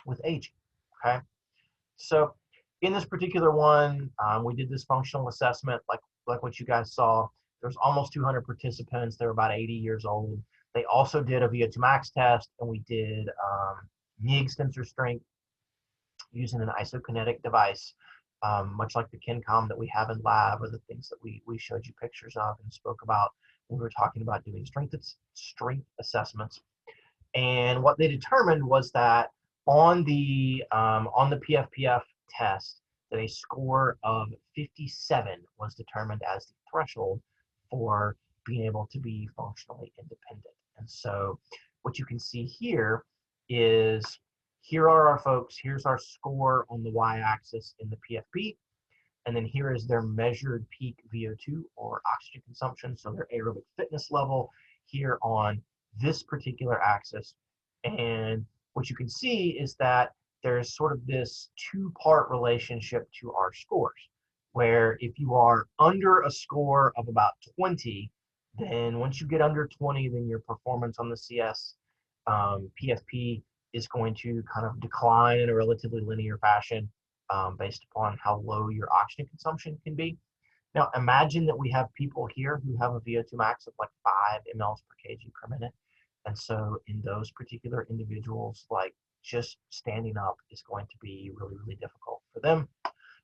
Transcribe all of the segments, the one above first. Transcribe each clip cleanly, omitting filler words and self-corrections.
with aging. Okay, so in this particular one, we did this functional assessment, like what you guys saw. There's almost 200 participants. They're about 80 years old. They also did a VO2 max test, and we did knee extensor strength using an isokinetic device, much like the KenCom that we have in lab, or the things that we showed you pictures of and spoke about when we were talking about doing strength assessments. And what they determined was that on the PFPF test, that a score of 57 was determined as the threshold for being able to be functionally independent. And so what you can see here is, here are our folks, here's our score on the y-axis in the PFP, and then here is their measured peak VO2 or oxygen consumption, so their aerobic fitness level here on this particular axis. And what you can see is that there's sort of this two-part relationship to our scores, where if you are under a score of about 20, then once you get under 20, then your performance on the CS PFP is going to kind of decline in a relatively linear fashion based upon how low your oxygen consumption can be. Now imagine that we have people here who have a VO2 max of like 5 mLs per kg per minute. And so in those particular individuals, like just standing up is going to be really, really difficult for them.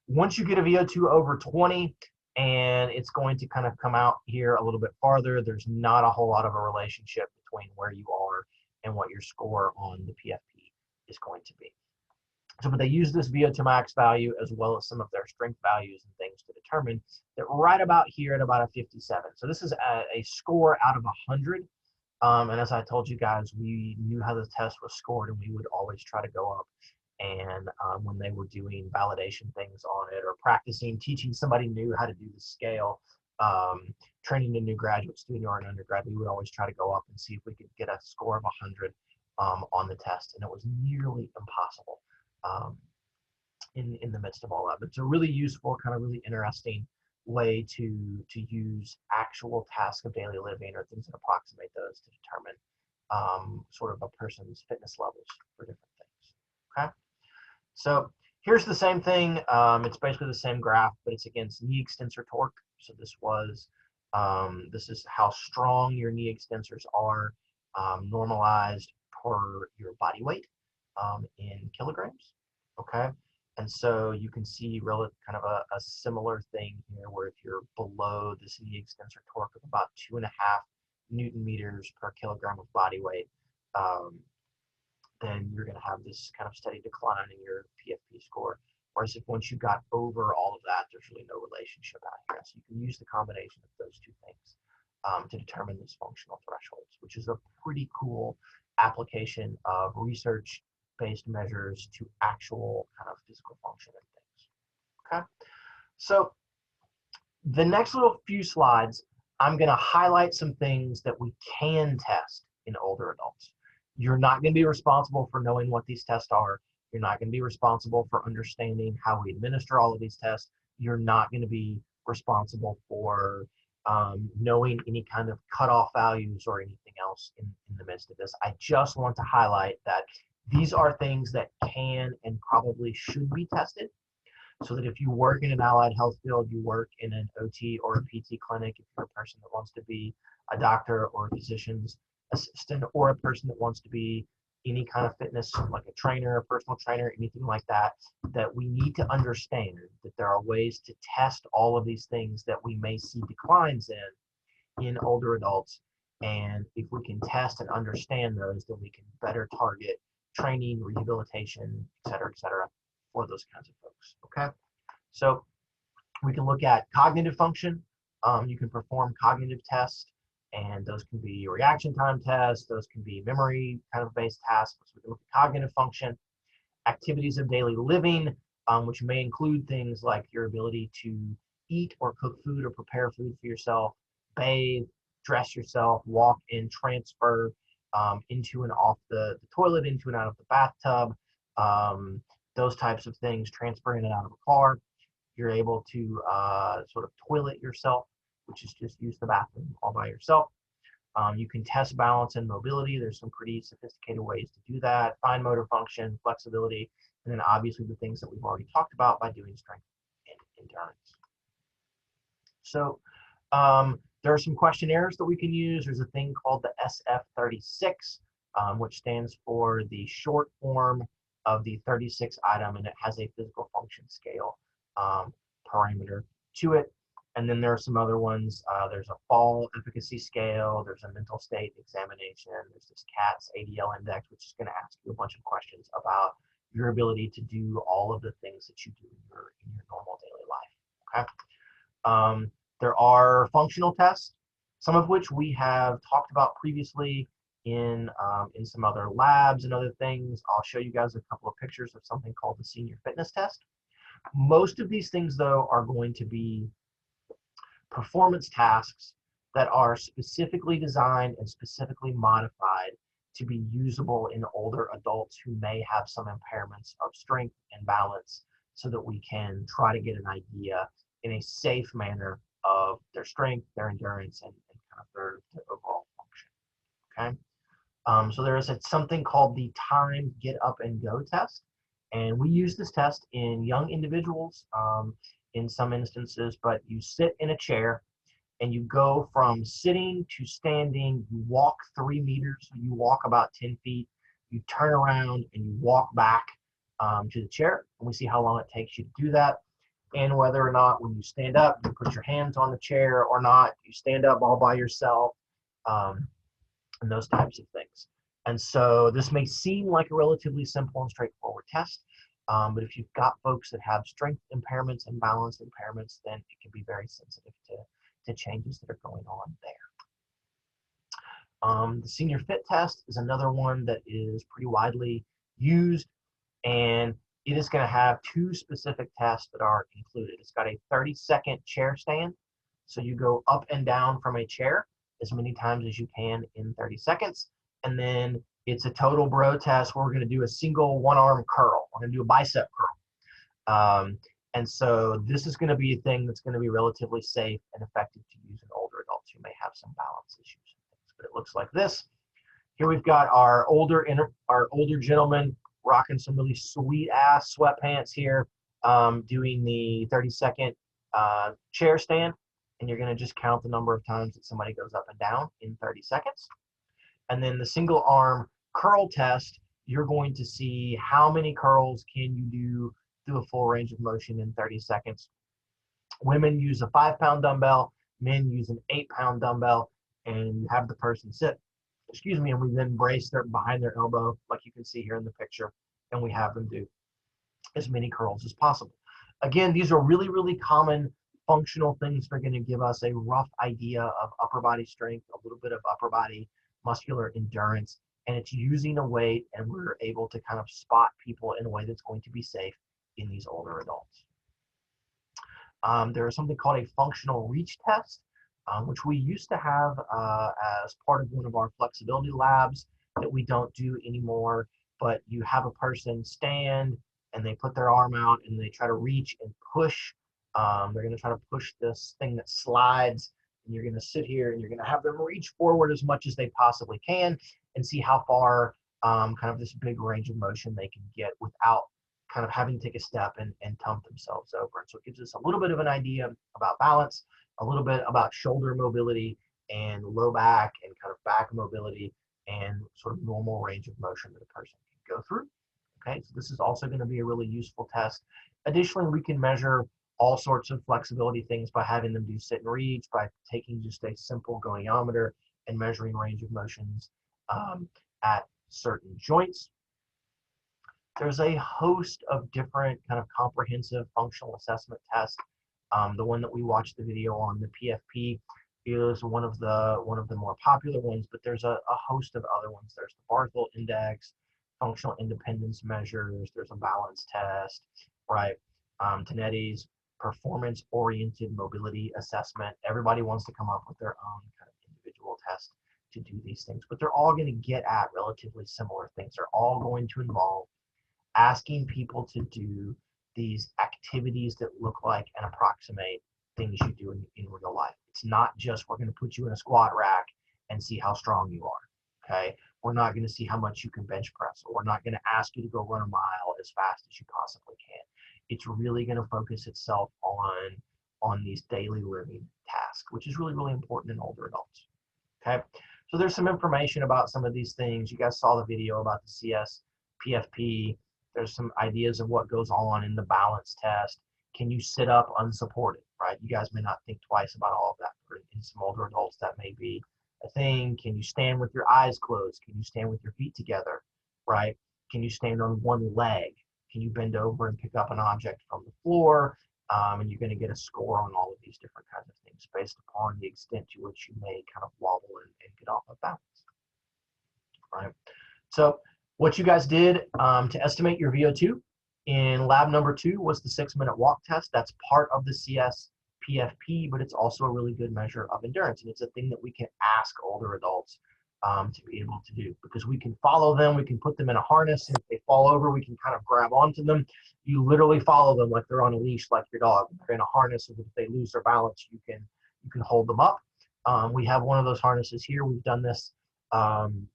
Once you get a VO2 over 20, and it's going to kind of come out here a little bit farther, there's not a whole lot of a relationship between where you are and what your score on the PFP is going to be. So, but they use this VO2 max value as well as some of their strength values and things to determine that right about here at about a 57. So this is a score out of 100. And as I told you guys, we knew how the test was scored, and we would always try to go up. And when they were doing validation things on it, or practicing, teaching somebody new how to do the scale, training a new graduate student or an undergrad, we would always try to go up and see if we could get a score of 100 on the test. And it was nearly impossible in the midst of all of it. It's a really useful, kind of really interesting way to use actual tasks of daily living or things that approximate those to determine sort of a person's fitness levels for different things. Okay, so here's the same thing. It's basically the same graph, but it's against knee extensor torque. So this is how strong your knee extensors are normalized per your body weight in kilograms. Okay. And so you can see kind of a similar thing here, where if you're below this knee extensor torque of about 2.5 Newton meters per kilogram of body weight, then you're going to have this kind of steady decline in your PFP score. Whereas if once you got over all of that, there's really no relationship out here. So you can use the combination of those two things to determine these functional thresholds, which is a pretty cool application of research based measures to actual kind of physical function and things. Okay, so the next little few slides, I'm going to highlight some things that we can test in older adults. You're not going to be responsible for knowing what these tests are. You're not going to be responsible for understanding how we administer all of these tests. You're not going to be responsible for knowing any kind of cutoff values or anything else in the midst of this. I just want to highlight that these are things that can and probably should be tested, so that if you work in an allied health field, you work in an OT or a PT clinic, if you're a person that wants to be a doctor or a physician's assistant, or a person that wants to be any kind of fitness, like a trainer, a personal trainer, anything like that, that we need to understand that there are ways to test all of these things that we may see declines in older adults. And if we can test and understand those, then we can better target training, rehabilitation, et cetera, for those kinds of folks. Okay, so we can look at cognitive function. You can perform cognitive tests, and those can be reaction time tests, those can be memory kind of based tasks. So we can look at cognitive function, activities of daily living, which may include things like your ability to eat or cook food or prepare food for yourself, bathe, dress yourself, walk and transfer into and off the toilet, into and out of the bathtub, those types of things, transfer in and out of a car. You're able to sort of toilet yourself, which is just use the bathroom all by yourself. You can test balance and mobility. There's some pretty sophisticated ways to do that. Fine motor function, flexibility, and then obviously the things that we've already talked about by doing strength and endurance. So there are some questionnaires that we can use. There's a thing called the SF36, which stands for the short form of the 36 item, and it has a physical function scale parameter to it. And then there are some other ones. There's a fall efficacy scale. There's a mental state examination. There's this CATS ADL index, which is going to ask you a bunch of questions about your ability to do all of the things that you do in your normal daily life. Okay. There are functional tests, some of which we have talked about previously in some other labs and other things. I'll show you guys a couple of pictures of something called the senior fitness test. Most of these things, though, are going to be performance tasks that are specifically designed and specifically modified to be usable in older adults who may have some impairments of strength and balance, so that we can try to get an idea in a safe manner of their strength, their endurance, and kind of their overall function. Okay. So there is something called the timed get up and go test, and we use this test in young individuals in some instances. But you sit in a chair and you go from sitting to standing. You walk 3 meters, so you walk about 10 feet. You turn around and you walk back to the chair, and we see how long it takes you to do that. And whether or not when you stand up, you put your hands on the chair or not, you stand up all by yourself, and those types of things. And so this may seem like a relatively simple and straightforward test, but if you've got folks that have strength impairments and balance impairments, then it can be very sensitive to changes that are going on there. The senior fit test is another one that is pretty widely used, and it is going to have 2 specific tests that are included. It's got a 30-second chair stand. So you go up and down from a chair as many times as you can in 30 seconds. And then it's a total bro test where we're going to do a single one-arm curl. We're going to do a bicep curl. And so this is going to be a thing that's going to be relatively safe and effective to use in older adults who may have some balance issues and things. But it looks like this. Here we've got our older gentleman rocking some really sweet ass sweatpants here, doing the 30-second chair stand, and you're going to just count the number of times that somebody goes up and down in 30 seconds. And then the single arm curl test, you're going to see how many curls can you do through a full range of motion in 30 seconds. Women use a 5-pound dumbbell, men use an 8-pound dumbbell, and you have the person sit, and we then brace their behind their elbow, like you can see here in the picture, and we have them do as many curls as possible. Again, these are really, really common functional things that are going to give us a rough idea of upper body strength, a little bit of upper body muscular endurance, and it's using a weight, and we're able to kind of spot people in a way that's going to be safe in these older adults. There is something called a functional reach test, which we used to have as part of one of our flexibility labs that we don't do anymore. But you have a person stand and they put their arm out and they try to reach and push. They're going to try to push this thing that slides, and you're going to sit here and you're going to have them reach forward as much as they possibly can and see how far kind of this big range of motion they can get without kind of having to take a step and tump themselves over. And so it gives us a little bit of an idea about balance, a little bit about shoulder mobility and low back and kind of back mobility and sort of normal range of motion that a person can go through. Okay, so this is also going to be a really useful test. Additionally, we can measure all sorts of flexibility things by having them do sit and reach, by taking just a simple goniometer and measuring range of motions at certain joints. There's a host of different kind of comprehensive functional assessment tests. The one that we watched the video on, the PFP, is one of the more popular ones, but there's a host of other ones. There's the Barthel Index, functional independence measures, there's a balance test, right? Tenetti's performance-oriented mobility assessment. Everybody wants to come up with their own kind of individual test to do these things, but they're all going to get at relatively similar things. They're all going to involve asking people to do these activities that look like and approximate things you do in real life. It's not just we're going to put you in a squat rack and see how strong you are, okay? We're not going to see how much you can bench press, or we're not going to ask you to go run a mile as fast as you possibly can. It's really going to focus itself on these daily living tasks, which is really, really important in older adults, okay? So there's some information about some of these things. You guys saw the video about the CS, PFP. There's some ideas of what goes on in the balance test. Can you sit up unsupported, right? You guys may not think twice about all of that. For in some older adults, that may be a thing. Can you stand with your eyes closed? Can you stand with your feet together, right? Can you stand on one leg? Can you bend over and pick up an object from the floor? And you're going to get a score on all of these different kinds of things based upon the extent to which you may kind of wobble and get off of balance, right? So what you guys did to estimate your VO2 in lab number 2 was the 6-minute walk test. That's part of the CS PFP, but it's also a really good measure of endurance. And it's a thing that we can ask older adults to be able to do, because we can follow them, we can put them in a harness, and if they fall over, we can kind of grab onto them. You literally follow them like they're on a leash, like your dog. They're in a harness, so that if they lose their balance, you can hold them up. We have one of those harnesses here. We've done this on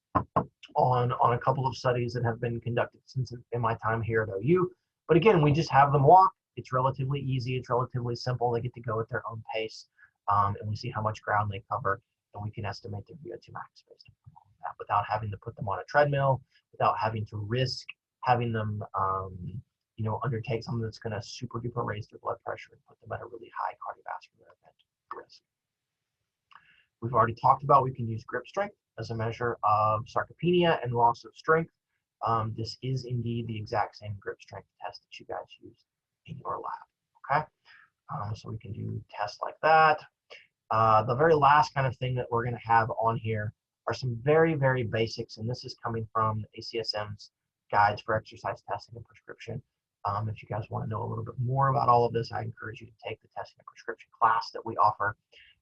a couple of studies that have been conducted since in my time here at OU. But again, we just have them walk. It's relatively easy. It's relatively simple. They get to go at their own pace, and we see how much ground they cover, and we can estimate their VO2 max based on all of that without having to put them on a treadmill, without having to risk having them, undertake something that's going to super duper raise their blood pressure and put them at a really high cardiovascular event risk. We've already talked about we can use grip strength as a measure of sarcopenia and loss of strength. This is indeed the exact same grip strength test that you guys use in your lab, okay? So we can do tests like that. The very last kind of thing that we're going to have on here are some very, very basics, and this is coming from ACSM's guides for exercise testing and prescription. If you guys want to know a little bit more about all of this, I encourage you to take the testing and prescription class that we offer,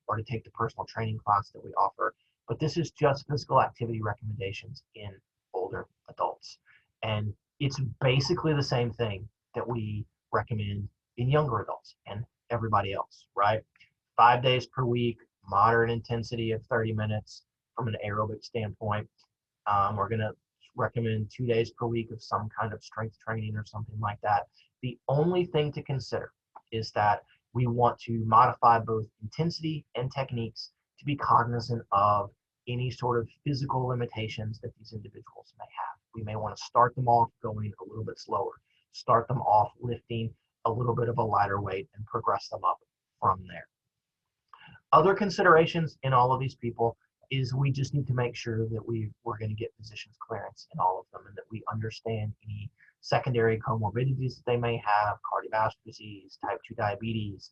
or to take the personal training class that we offer. But this is just physical activity recommendations in older adults. And it's basically the same thing that we recommend in younger adults and everybody else, right? 5 days per week, moderate intensity of 30 minutes from an aerobic standpoint. We're going to recommend 2 days per week of some kind of strength training or something like that. The only thing to consider is that we want to modify both intensity and techniques to be cognizant of any sort of physical limitations that these individuals may have. We may want to start them off going a little bit slower, start them off lifting a little bit of a lighter weight, and progress them up from there. Other considerations in all of these people is we just need to make sure that we're going to get physician's clearance in all of them, and that we understand any secondary comorbidities that they may have, cardiovascular disease, type 2 diabetes,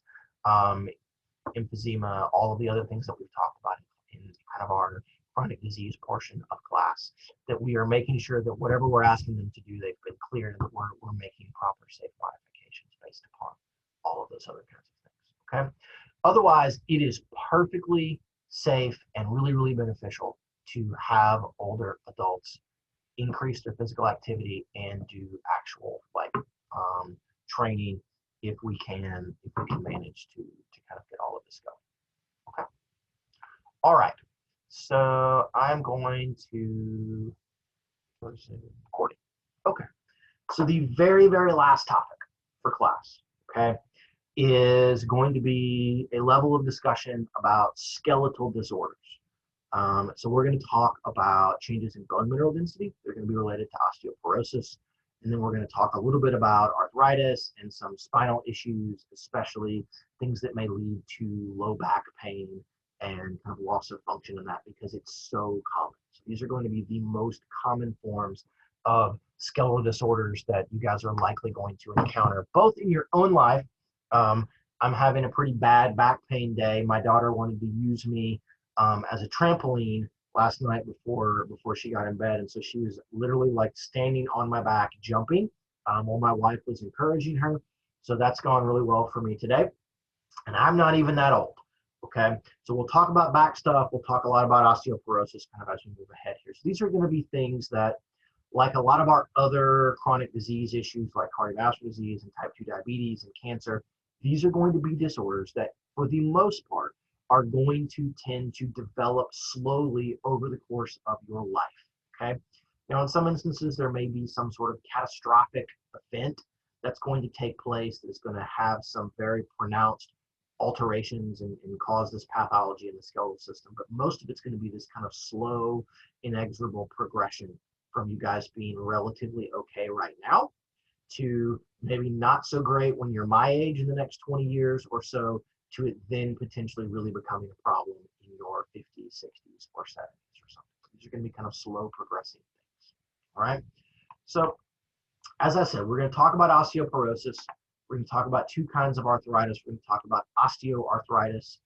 emphysema, all of the other things that we've talked about in kind of our chronic disease portion of class, that we are making sure that whatever we're asking them to do, they've been cleared, and that we're making proper safe modifications based upon all of those other kinds of things, okay? Otherwise, it is perfectly safe and really, really beneficial to have older adults increase their physical activity and do actual training if we can manage to kind of get all of this going. Okay. All right. So I'm going to recording. Okay. So the very, very last topic for class, okay, is going to be a level of discussion about skeletal disorders. So we're going to talk about changes in bone mineral density. They're going to be related to osteoporosis. And then we're going to talk a little bit about arthritis and some spinal issues, especially things that may lead to low back pain and kind of loss of function in that, because it's so common. So these are going to be the most common forms of skeletal disorders that you guys are likely going to encounter, both in your own life. I'm having a pretty bad back pain day. My daughter wanted to use me as a trampoline last night before she got in bed, and so she was literally like standing on my back jumping while my wife was encouraging her. So that's gone really well for me today, and I'm not even that old. Okay, so we'll talk about back stuff. We'll talk a lot about osteoporosis kind of as we move ahead here. So these are going to be things that, like a lot of our other chronic disease issues like cardiovascular disease and type 2 diabetes and cancer, these are going to be disorders that for the most part are going to tend to develop slowly over the course of your life, okay? Now, in some instances, there may be some sort of catastrophic event that's going to take place that is going to have some very pronounced alterations and cause this pathology in the skeletal system. But most of it's going to be this kind of slow, inexorable progression from you guys being relatively okay right now to maybe not so great when you're my age in the next 20 years or so, to it then potentially really becoming a problem in your 50s, 60s, or 70s or something. These are going to be kind of slow progressing things. All right. So as I said, we're going to talk about osteoporosis. We're going to talk about two kinds of arthritis. We're going to talk about osteoarthritis,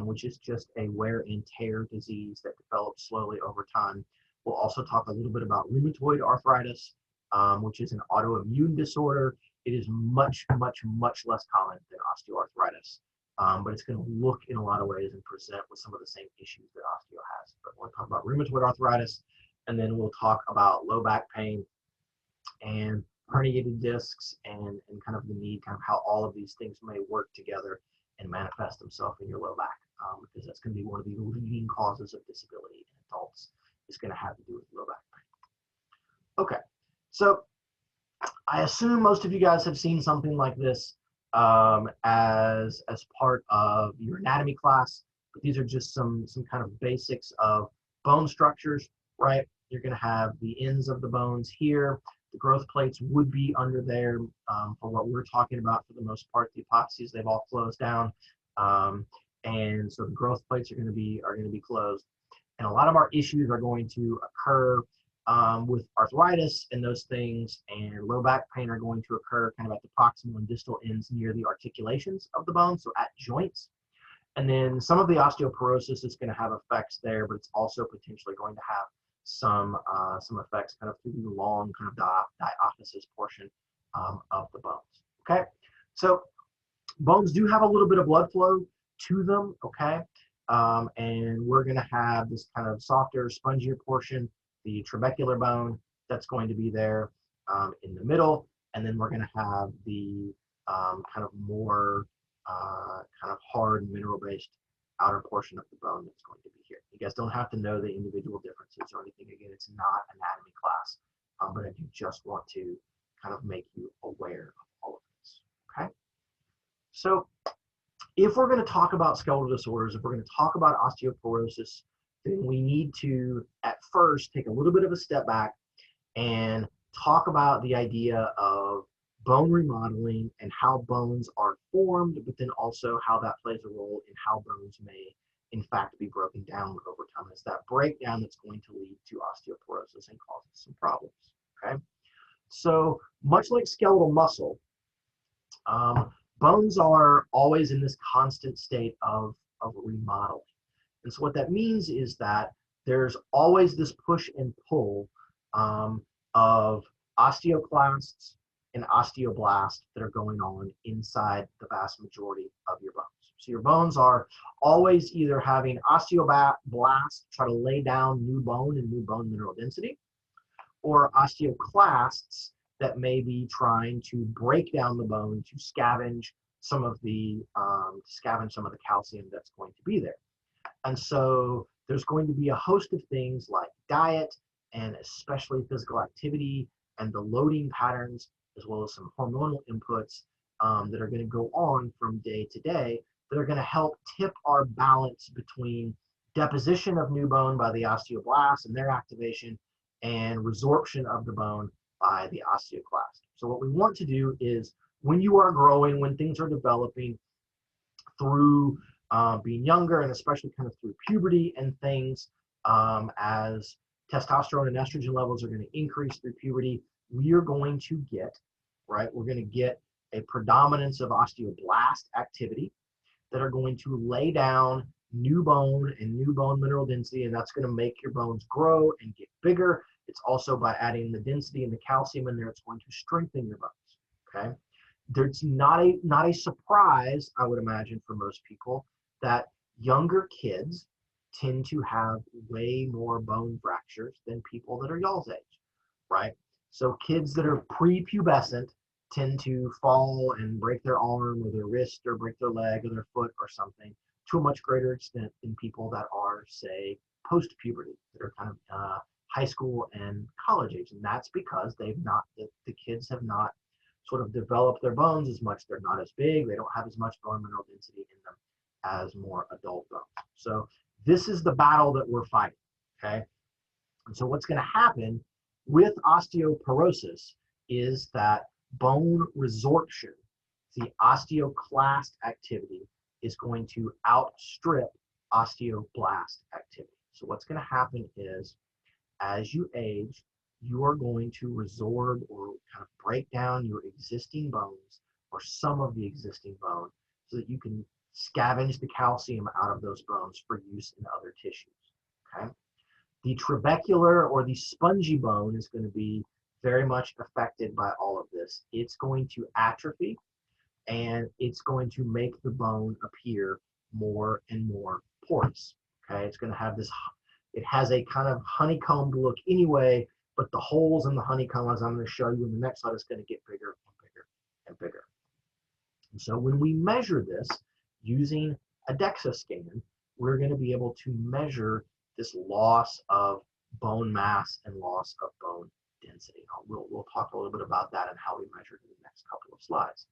which is just a wear and tear disease that develops slowly over time. We'll also talk a little bit about rheumatoid arthritis, which is an autoimmune disorder. It is much, much, much less common than osteoarthritis, but it's going to look in a lot of ways and present with some of the same issues that osteo has. But we'll talk about rheumatoid arthritis, and then we'll talk about low back pain and herniated discs and kind of the need, kind of how all of these things may work together and manifest themselves in your low back, because that's going to be one of the leading causes of disability in adults. It's going to have to do with low back pain. Okay, so I assume most of you guys have seen something like this as part of your anatomy class, but these are just some kind of basics of bone structures, right? You're going to have the ends of the bones here. The growth plates would be under there for what we're talking about for the most part. The apophyses, they've all closed down, and so the growth plates are going to be closed. And a lot of our issues are going to occur with arthritis and those things, and low back pain are going to occur kind of at the proximal and distal ends near the articulations of the bone, so at joints. And then some of the osteoporosis is going to have effects there, but it's also potentially going to have some effects kind of through the long kind of diaphysis portion of the bones. Okay, so bones do have a little bit of blood flow to them. Okay, and we're going to have this kind of softer, spongier portion, the trabecular bone, that's going to be there in the middle, and then we're going to have the kind of more kind of hard mineral-based outer portion of the bone that's going to be here. You guys don't have to know the individual differences or anything. Again, it's not anatomy class, but I do just want to kind of make you aware of all of this. Okay, so if we're going to talk about skeletal disorders, if we're going to talk about osteoporosis, then we need to at first take a little bit of a step back and talk about the idea of bone remodeling and how bones are formed, but then also how that plays a role in how bones may in fact be broken down over time. It's that breakdown that's going to lead to osteoporosis and causes some problems. Okay, so much like skeletal muscle, bones are always in this constant state of remodeling. And so what that means is that there's always this push and pull of osteoclasts and osteoblasts that are going on inside the vast majority of your bones. So your bones are always either having osteoblasts try to lay down new bone and new bone mineral density, or osteoclasts that may be trying to break down the bone to scavenge some of the calcium that's going to be there. And so there's going to be a host of things like diet and especially physical activity and the loading patterns, as well as some hormonal inputs that are going to go on from day to day that are going to help tip our balance between deposition of new bone by the osteoblasts and their activation and resorption of the bone by the osteoclast. So what we want to do is, when you are growing, when things are developing through being younger, and especially kind of through puberty and things, as testosterone and estrogen levels are going to increase through puberty, we are going to get, right, we're going to get a predominance of osteoblast activity that are going to lay down new bone and new bone mineral density, and that's going to make your bones grow and get bigger. It's also, by adding the density and the calcium in there, it's going to strengthen your bones. Okay, there's not a surprise, I would imagine, for most people, that younger kids tend to have way more bone fractures than people that are y'all's age, right? So kids that are prepubescent tend to fall and break their arm or their wrist or break their leg or their foot or something to a much greater extent in people that are, say, post-puberty, that are kind of high school and college age. And that's because the kids have not sort of developed their bones as much. They're not as big. They don't have as much bone mineral density in them as more adult bones. So this is the battle that we're fighting, okay? And so what's going to happen with osteoporosis is that bone resorption, the osteoclast activity, is going to outstrip osteoblast activity. So what's going to happen is, as you age, you are going to resorb or kind of break down your existing bones or some of the existing bone so that you can scavenge the calcium out of those bones for use in other tissues, okay? The trabecular or the spongy bone is going to be very much affected by all of this. It's going to atrophy, and it's going to make the bone appear more and more porous, okay? It's going to have this, it has a kind of honeycombed look anyway, but the holes in the honeycomb, as I'm going to show you in the next slide, is going to get bigger and bigger and bigger. And so when we measure this using a DEXA scan, we're going to be able to measure this loss of bone mass and loss of bone density. We'll talk a little bit about that and how we measure it in the next couple of slides.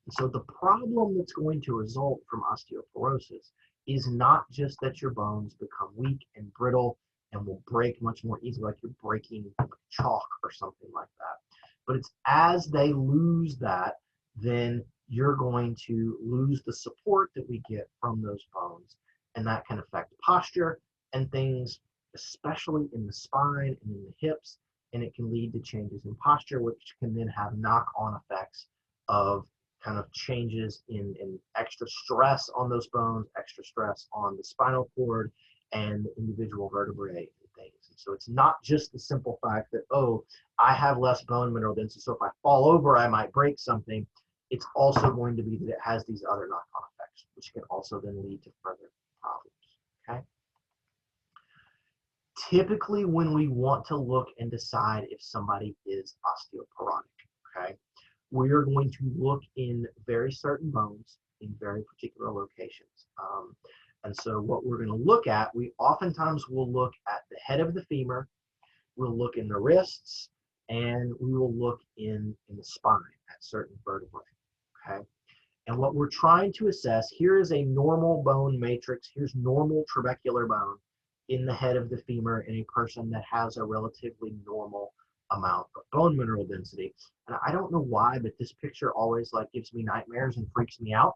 And so the problem that's going to result from osteoporosis is not just that your bones become weak and brittle and will break much more easily, like you're breaking chalk or something like that. But it's as they lose that, then you're going to lose the support that we get from those bones. And that can affect posture and things, especially in the spine and in the hips. And it can lead to changes in posture, which can then have knock-on effects of kind of changes in extra stress on those bones, extra stress on the spinal cord and the individual vertebrae and things. And so it's not just the simple fact that, oh, I have less bone mineral density, so if I fall over, I might break something. It's also going to be that it has these other knock-on effects, which can also then lead to further problems, okay? Typically, when we want to look and decide if somebody is osteoporotic, okay, we are going to look in very certain bones in very particular locations. And so what we're going to look at, we oftentimes will look at the head of the femur, we'll look in the wrists, and we will look in the spine at certain vertebrae, okay? And what we're trying to assess, here is a normal bone matrix, here's normal trabecular bone in the head of the femur in a person that has a relatively normal amount of bone mineral density. And I don't know why, but this picture always like gives me nightmares and freaks me out.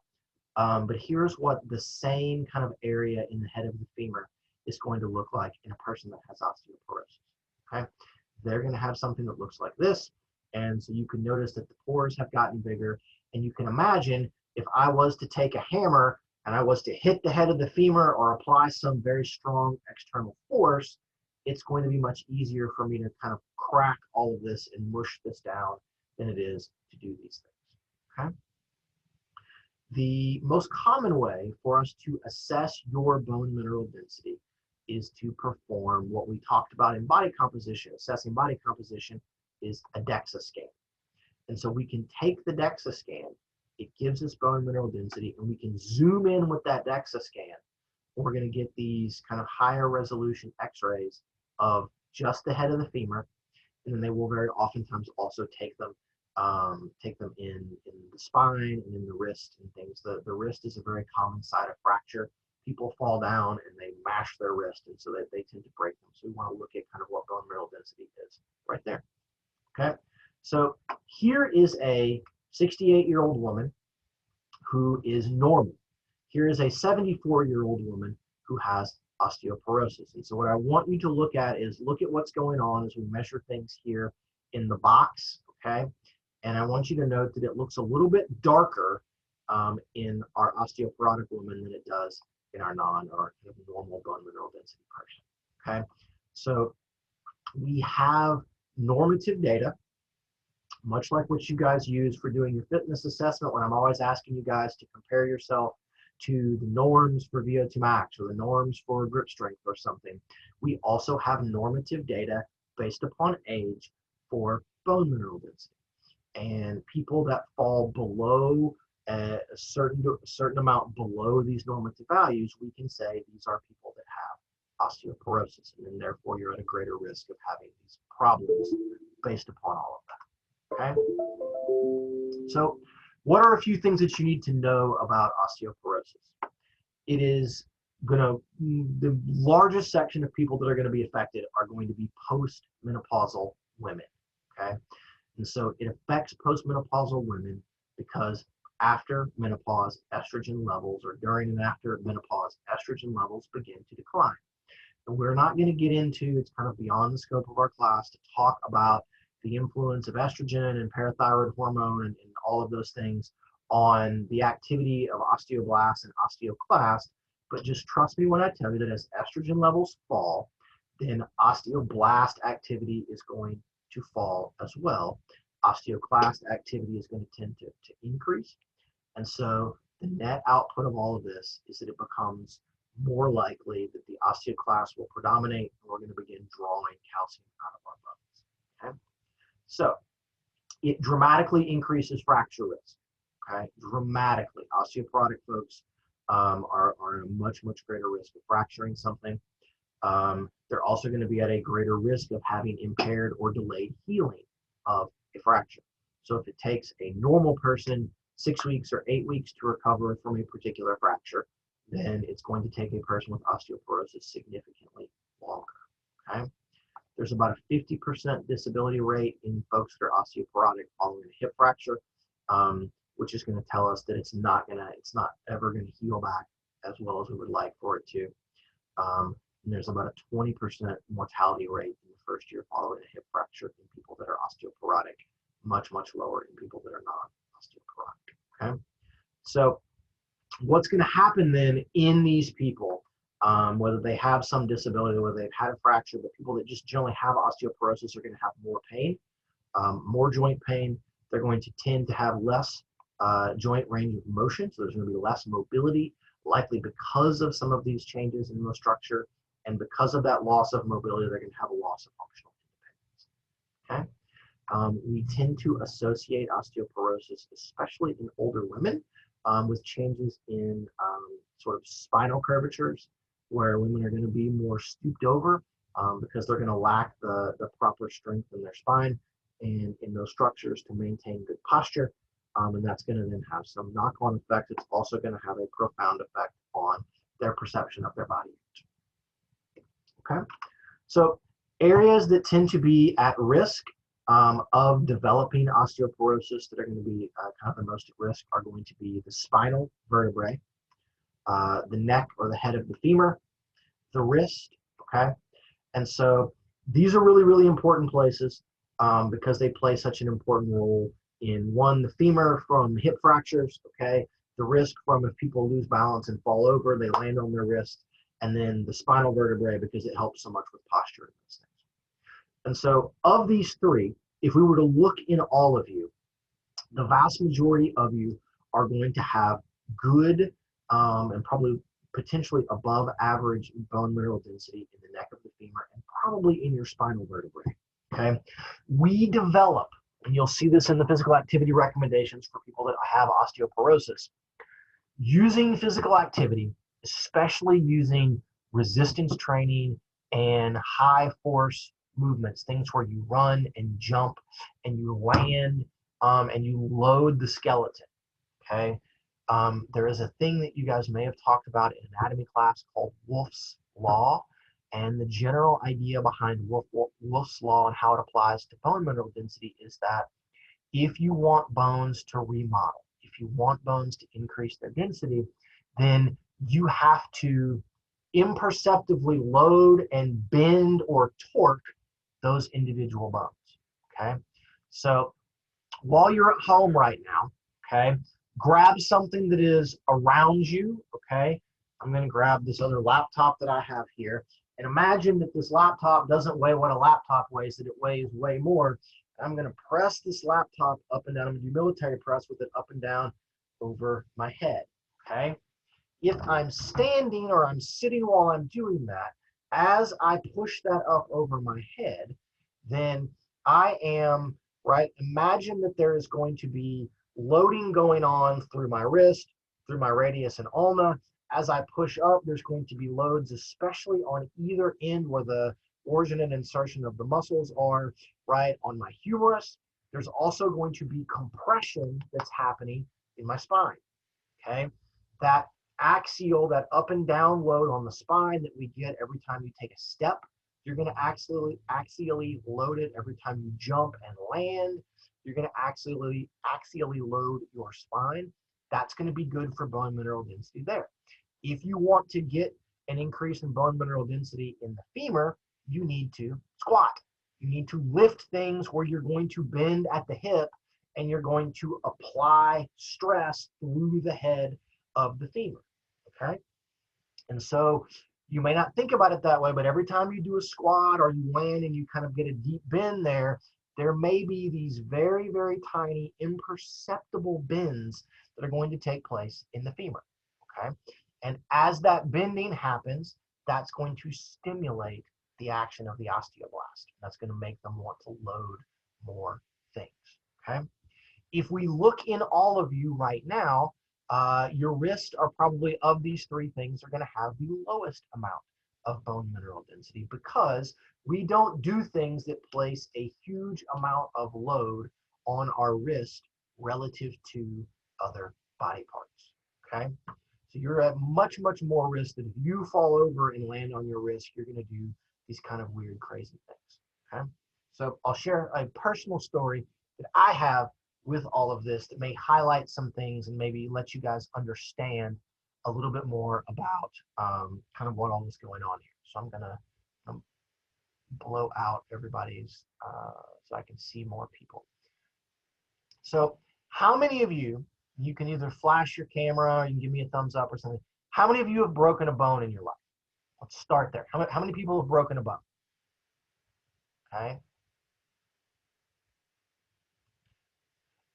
But here's what the same kind of area in the head of the femur is going to look like in a person that has osteoporosis, okay? They're going to have something that looks like this. And so you can notice that the pores have gotten bigger. And you can imagine if I was to take a hammer and I was to hit the head of the femur or apply some very strong external force, it's going to be much easier for me to kind of crack all of this and mush this down than it is to do these things, okay? The most common way for us to assess your bone mineral density is to perform what we talked about in body composition. Assessing body composition is a DEXA scan. And so we can take the DEXA scan, it gives us bone mineral density, and we can zoom in with that DEXA scan. We're going to get these kind of higher resolution x-rays of just the head of the femur, and then they will very oftentimes also take them in the spine and in the wrist and things. The wrist is a very common site of fracture. People fall down and they mash their wrist, and so they tend to break them. So we want to look at kind of what bone mineral density is right there. Okay, so here is a 68-year-old woman who is normal. Here is a 74-year-old woman who has osteoporosis. And so what I want you to look at is look at what's going on as we measure things here in the box, okay? And I want you to note that it looks a little bit darker in our osteoporotic woman than it does in our or kind of normal bone mineral density person, okay? So we have normative data, much like what you guys use for doing your fitness assessment when I'm always asking you guys to compare yourself to the norms for VO2 max or the norms for grip strength or something. We also have normative data based upon age for bone mineral density. And people that fall below a certain amount below these normative values, we can say these are people that have osteoporosis, and then therefore you're at a greater risk of having these problems based upon all of that. Okay. So what are a few things that you need to know about osteoporosis? It is the largest section of people that are going to be affected are going to be postmenopausal women. Okay. And so it affects postmenopausal women because after menopause, estrogen levels, or during and after menopause, estrogen levels begin to decline. And we're not going to get into, it's kind of beyond the scope of our class to talk about the influence of estrogen and parathyroid hormone and all of those things on the activity of osteoblasts and osteoclasts. But just trust me when I tell you that as estrogen levels fall, then osteoblast activity is going to fall as well. Osteoclast activity is going to tend to increase. And so the net output of all of this is that it becomes more likely that the osteoclast will predominate, and we're going to begin drawing calcium out of our bones. Okay? So it dramatically increases fracture risk. Okay? Dramatically. Osteoporotic folks are at a much, much greater risk of fracturing something. They're also going to be at a greater risk of having impaired or delayed healing of a fracture. So if it takes a normal person 6 weeks or 8 weeks to recover from a particular fracture, then it's going to take a person with osteoporosis significantly longer. Okay? There's about a 50% disability rate in folks that are osteoporotic following a hip fracture, which is going to tell us that it's not ever going to heal back as well as we would like for it to. And there's about a 20% mortality rate in the first year following a hip fracture in people that are osteoporotic, much, much lower in people that are not osteoporotic. Okay? So what's going to happen then in these people, whether they have some disability, whether they've had a fracture, but people that just generally have osteoporosis are going to have more pain, more joint pain. They're going to tend to have less joint range of motion, so there's going to be less mobility, likely because of some of these changes in the structure. And because of that loss of mobility, they're going to have a loss of functional independence. Okay? We tend to associate osteoporosis, especially in older women, with changes in sort of spinal curvatures, where women are going to be more stooped over because they're going to lack the proper strength in their spine and in those structures to maintain good posture. And that's going to then have some knock-on effect. It's also going to have a profound effect on their perception of their body. Okay, so areas that tend to be at risk of developing osteoporosis that are going to be kind of the most at risk are going to be the spinal vertebrae, the neck or the head of the femur, the wrist. Okay, and so these are really, really important places because they play such an important role in, one, the femur from hip fractures. Okay, the risk from if people lose balance and fall over, they land on their wrist. And then the spinal vertebrae because it helps so much with posture and those things. And so of these three, if we were to look in all of you, the vast majority of you are going to have good and probably potentially above average bone mineral density in the neck of the femur and probably in your spinal vertebrae. Okay, we develop, and you'll see this in the physical activity recommendations for people that have osteoporosis, using physical activity, especially using resistance training and high force movements, things where you run and jump and you land and you load the skeleton. Okay, there is a thing that you guys may have talked about in anatomy class called Wolff's Law, and the general idea behind Wolff's Law and how it applies to bone mineral density is that if you want bones to remodel, if you want bones to increase their density, then you have to imperceptibly load and bend or torque those individual bones. Okay, so while you're at home right now, okay, grab something that is around you. Okay, I'm going to grab this other laptop that I have here, and imagine that this laptop doesn't weigh what a laptop weighs, that it weighs way more. I'm going to press this laptop up and down. I'm going to do military press with it up and down over my head. Okay, if I'm standing or I'm sitting while I'm doing that, as I push that up over my head, then I am, right, imagine that there is going to be loading going on through my wrist, through my radius and ulna. As I push up, there's going to be loads, especially on either end where the origin and insertion of the muscles are, right, on my humerus. There's also going to be compression that's happening in my spine, okay? That axial, that up and down load on the spine that we get every time you take a step, you're going to axially load it every time you jump and land. You're going to axially load your spine. That's going to be good for bone mineral density there. If you want to get an increase in bone mineral density in the femur, you need to squat. You need to lift things where you're going to bend at the hip and you're going to apply stress through the head of the femur, okay? And so you may not think about it that way, but every time you do a squat or you land and you kind of get a deep bend there, there may be these very, very tiny, imperceptible bends that are going to take place in the femur, okay? And as that bending happens, that's going to stimulate the action of the osteoblast. That's going to make them want to load more things, okay? If we look in all of you right now, your wrists are probably, of these three things, are going to have the lowest amount of bone mineral density because we don't do things that place a huge amount of load on our wrist relative to other body parts, okay? So you're at much, much more risk that if you fall over and land on your wrist, you're going to do these kind of weird, crazy things, okay? So I'll share a personal story that I have with all of this that may highlight some things and maybe let you guys understand a little bit more about kind of what all is going on here. So I'm gonna blow out everybody's so I can see more people. So how many of you can either flash your camera or you can give me a thumbs up or something. How many of you have broken a bone in your life? Let's start there. How many people have broken a bone? Okay.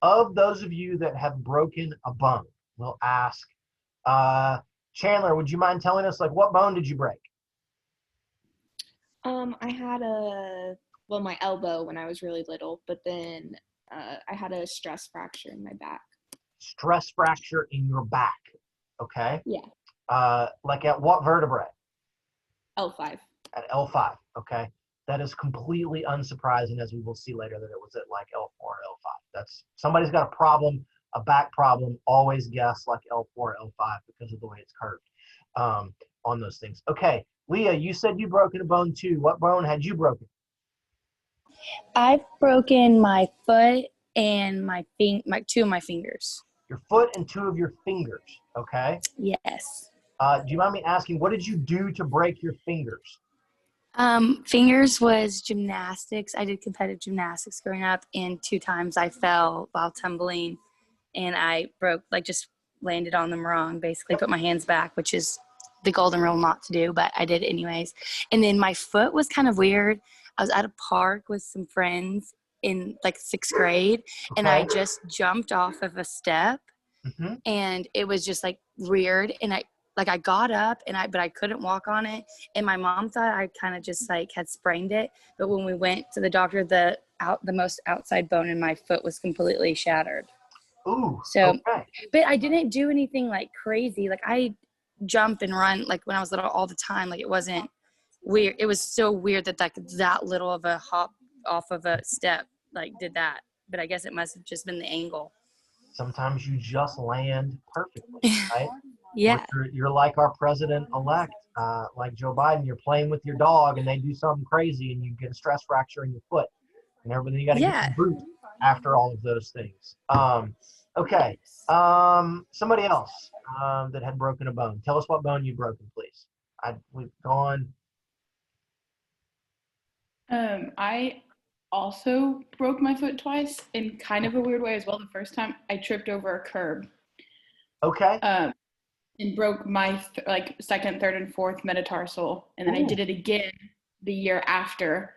Of those of you that have broken a bone, we'll ask, Chandler, would you mind telling us, like, what bone did you break? I had my elbow when I was really little, but then I had a stress fracture in my back. Stress fracture in your back, okay? Yeah. Like at what vertebrae? L5. At L5, okay? That is completely unsurprising, as we will see later, that it was at like L4 or L5. That's, somebody's got a problem, a back problem, always guess like L4 or L5 because of the way it's curved on those things. Okay, Leah, you said you broken a bone too. What bone had you broken? I've broken my foot and my two of my fingers. Your foot and two of your fingers, okay? Yes. Do you mind me asking, what did you do to break your fingers? Fingers was gymnastics. I did competitive gymnastics growing up, and 2 times I fell while tumbling, and I broke, like, just landed on them wrong, basically put my hands back, which is the golden rule not to do, but I did it anyways. And then my foot was kind of weird. I was at a park with some friends in like 6th grade, and I just jumped off of a step, and it was just like weird, and I got up but I couldn't walk on it, and my mom thought I kind of just like had sprained it, but when we went to the doctor, the most outside bone in my foot was completely shattered. Ooh, so okay. But I didn't do anything like crazy. Like, I jump and run like when I was little all the time. Like, it wasn't weird. It was so weird that like that little of a hop off of a step like did that, but I guess it must have just been the angle. Sometimes you just land perfectly, right? Yeah. You're like our president-elect, like Joe Biden. You're playing with your dog, and they do something crazy, and you get a stress fracture in your foot, and everything. You got to get the boot after all of those things. Okay. Somebody else that had broken a bone. Tell us what bone you've broken, please. We've gone. I also broke my foot twice in kind of a weird way as well. The first time I tripped over a curb. Okay. And broke my second, third, and fourth metatarsal, and then I did it again the year after.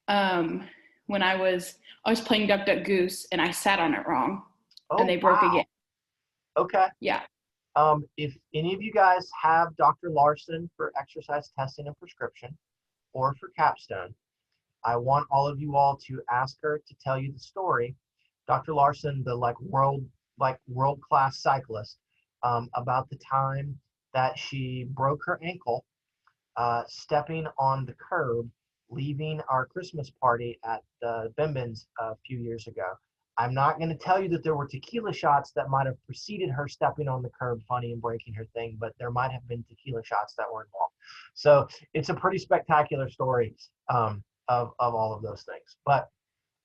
When I was playing Duck Duck Goose, and I sat on it wrong, and they broke again. Okay. Yeah. If any of you guys have Dr. Larson for exercise testing and prescription, or for Capstone, I want all of you all to ask her to tell you the story. Dr. Larson, the world like world-class cyclist, about the time that she broke her ankle stepping on the curb, leaving our Christmas party at the Bimbins a few years ago. I'm not going to tell you that there were tequila shots that might have preceded her stepping on the curb funny and breaking her thing, but there might have been tequila shots that were involved. So it's a pretty spectacular story of all of those things. But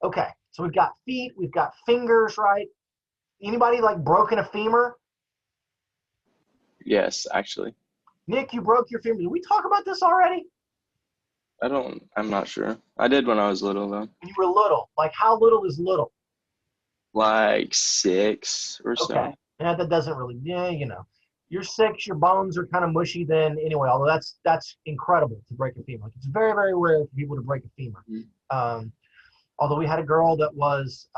okay, so we've got feet, we've got fingers, right? Anybody like broken a femur? Yes, actually. Nick, you broke your femur. Did we talk about this already? I'm not sure. I did when I was little, though. When you were little. Like, how little is little? Like 6 or so. Okay. Yeah, that doesn't really, yeah, you know. You're 6, your bones are kind of mushy then anyway, although that's incredible to break a femur. Like, it's very, very rare for people to break a femur. Mm-hmm. Although we had a girl that was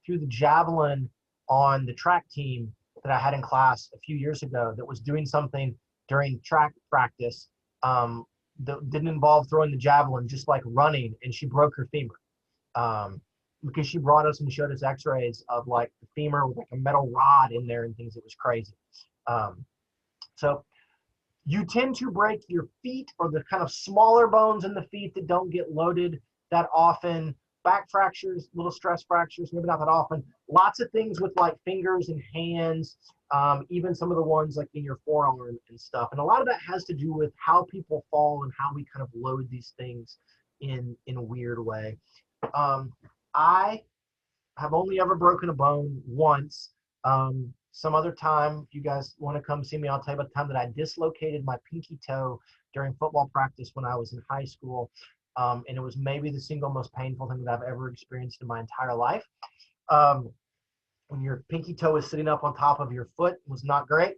through the javelin on the track team that I had in class a few years ago that was doing something during track practice that didn't involve throwing the javelin, just like running, and she broke her femur. Because she brought us and showed us x-rays of like the femur with like a metal rod in there and things. It was crazy. So you tend to break your feet or the kind of smaller bones in the feet that don't get loaded that often. Back fractures, little stress fractures, maybe not that often. Lots of things with like fingers and hands, even some of the ones like in your forearm and stuff. And a lot of that has to do with how people fall and how we kind of load these things in a weird way. I have only ever broken a bone once. Some other time, if you guys want to come see me, I'll tell you about the time that I dislocated my pinky toe during football practice when I was in high school. And it was maybe the single most painful thing that I've ever experienced in my entire life. When your pinky toe is sitting up on top of your foot, it was not great.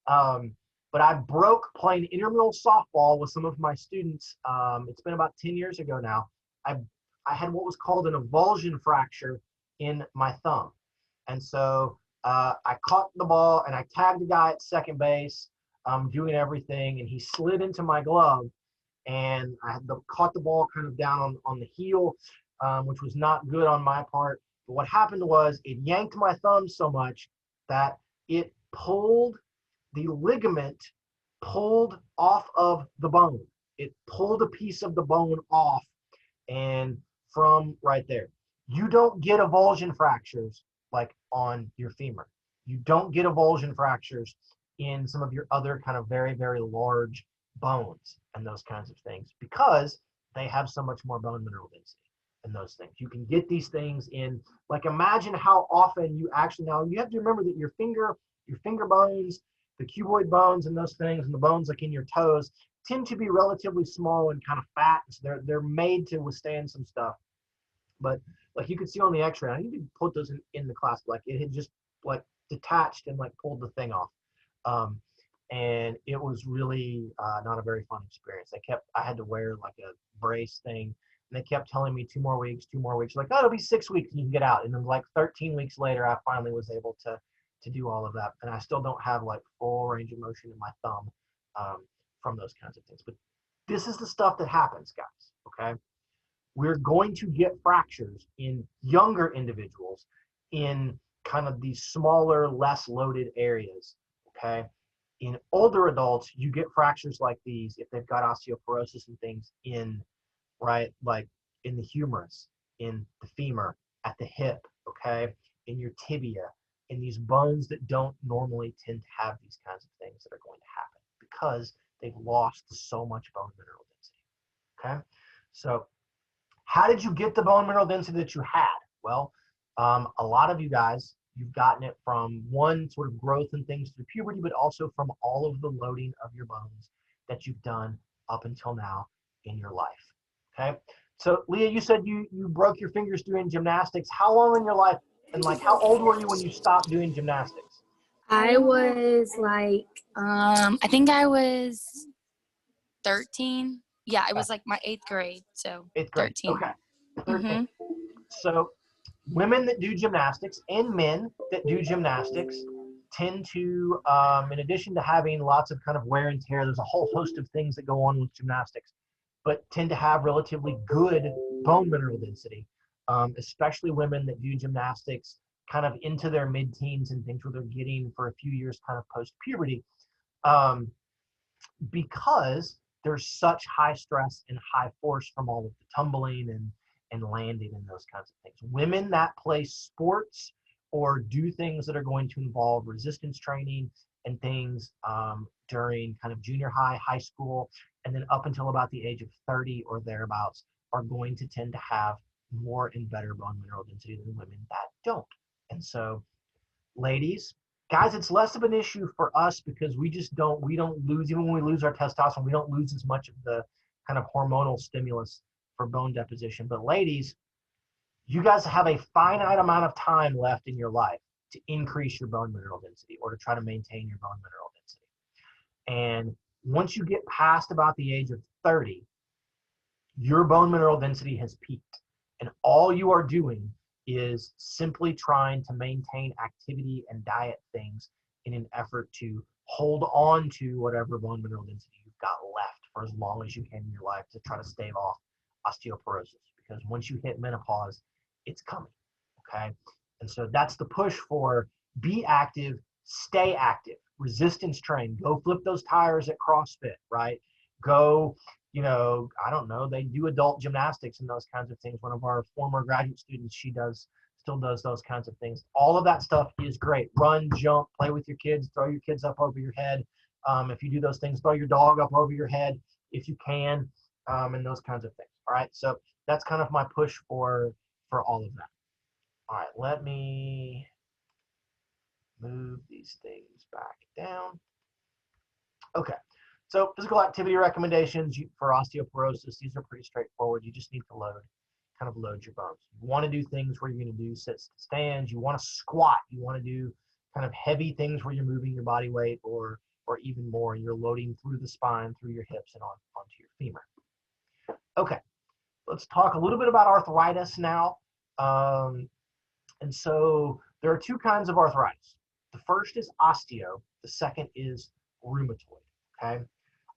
But I broke playing intramural softball with some of my students. It's been about 10 years ago now. I had what was called an avulsion fracture in my thumb. And so I caught the ball and I tagged the guy at second base, doing everything, and he slid into my glove. And I had caught the ball kind of down on the heel, which was not good on my part. But what happened was it yanked my thumb so much that it pulled the ligament, pulled off of the bone. It pulled a piece of the bone off, and from right there. You don't get avulsion fractures like on your femur. You don't get avulsion fractures in some of your other kind of very, very large bones and those kinds of things because they have so much more bone mineral density and those things. You can get these things in, like, imagine how often you actually, now you have to remember that your finger bones, the cuboid bones and those things, and the bones like in your toes tend to be relatively small and kind of fat. So they're made to withstand some stuff. But like you could see on the x-ray, I need to put those in the class, like it had just like detached and like pulled the thing off. And it was really not a very fun experience. I had to wear like a brace thing, and they kept telling me 2 more weeks, like, oh, it'll be 6 weeks and you can get out. And then like 13 weeks later, I finally was able to do all of that. And I still don't have like full range of motion in my thumb from those kinds of things. But this is the stuff that happens, guys, okay? We're going to get fractures in younger individuals in kind of these smaller, less loaded areas, okay? In older adults, you get fractures like these if they've got osteoporosis and things in, right, like in the humerus, in the femur, at the hip, okay, in your tibia, in these bones that don't normally tend to have these kinds of things that are going to happen because they've lost so much bone mineral density, okay? So how did you get the bone mineral density that you had? Well, a lot of you guys, you've gotten it from one sort of growth and things through puberty, but also from all of the loading of your bones that you've done up until now in your life, okay? So Leah, you said you broke your fingers doing gymnastics. How long in your life, and like how old were you when you stopped doing gymnastics? I was like, I think I was 13. Yeah, it was like my 8th grade, so 8th grade. 13. Okay, 13. Mm-hmm. So women that do gymnastics and men that do gymnastics tend to, in addition to having lots of kind of wear and tear, there's a whole host of things that go on with gymnastics, but tend to have relatively good bone mineral density, especially women that do gymnastics kind of into their mid-teens and things where they're getting for a few years kind of post-puberty, because there's such high stress and high force from all of the tumbling and landing and those kinds of things. Women that play sports or do things that are going to involve resistance training and things during kind of junior high, high school, and then up until about the age of 30 or thereabouts are going to tend to have more and better bone mineral density than women that don't. And so, ladies, guys, it's less of an issue for us because we don't lose, even when we lose our testosterone, we don't lose as much of the kind of hormonal stimulus for bone deposition. But ladies, you guys have a finite amount of time left in your life to increase your bone mineral density or to try to maintain your bone mineral density. And once you get past about the age of 30, your bone mineral density has peaked. And all you are doing is simply trying to maintain activity and diet things in an effort to hold on to whatever bone mineral density you've got left for as long as you can in your life to try to stave off osteoporosis. Because once you hit menopause, it's coming, okay? And so that's the push for be active, stay active, resistance train, go flip those tires at CrossFit, right? Go, I don't know, they do adult gymnastics and those kinds of things. One of our former graduate students, still does those kinds of things. All of that stuff is great. Run, jump, play with your kids, throw your kids up over your head. If you do those things, throw your dog up over your head if you can, and those kinds of things. All right, so that's kind of my push for all of that. All right, let me move these things back down. Okay, so physical activity recommendations for osteoporosis, these are pretty straightforward. You just need to kind of load your bones. You want to do things where you're going to do sits and stands. You want to squat. You want to do kind of heavy things where you're moving your body weight or even more, and you're loading through the spine, through your hips, and onto your femur. Okay, let's talk a little bit about arthritis now. And so there are two kinds of arthritis. The first is osteo. The second is rheumatoid, okay?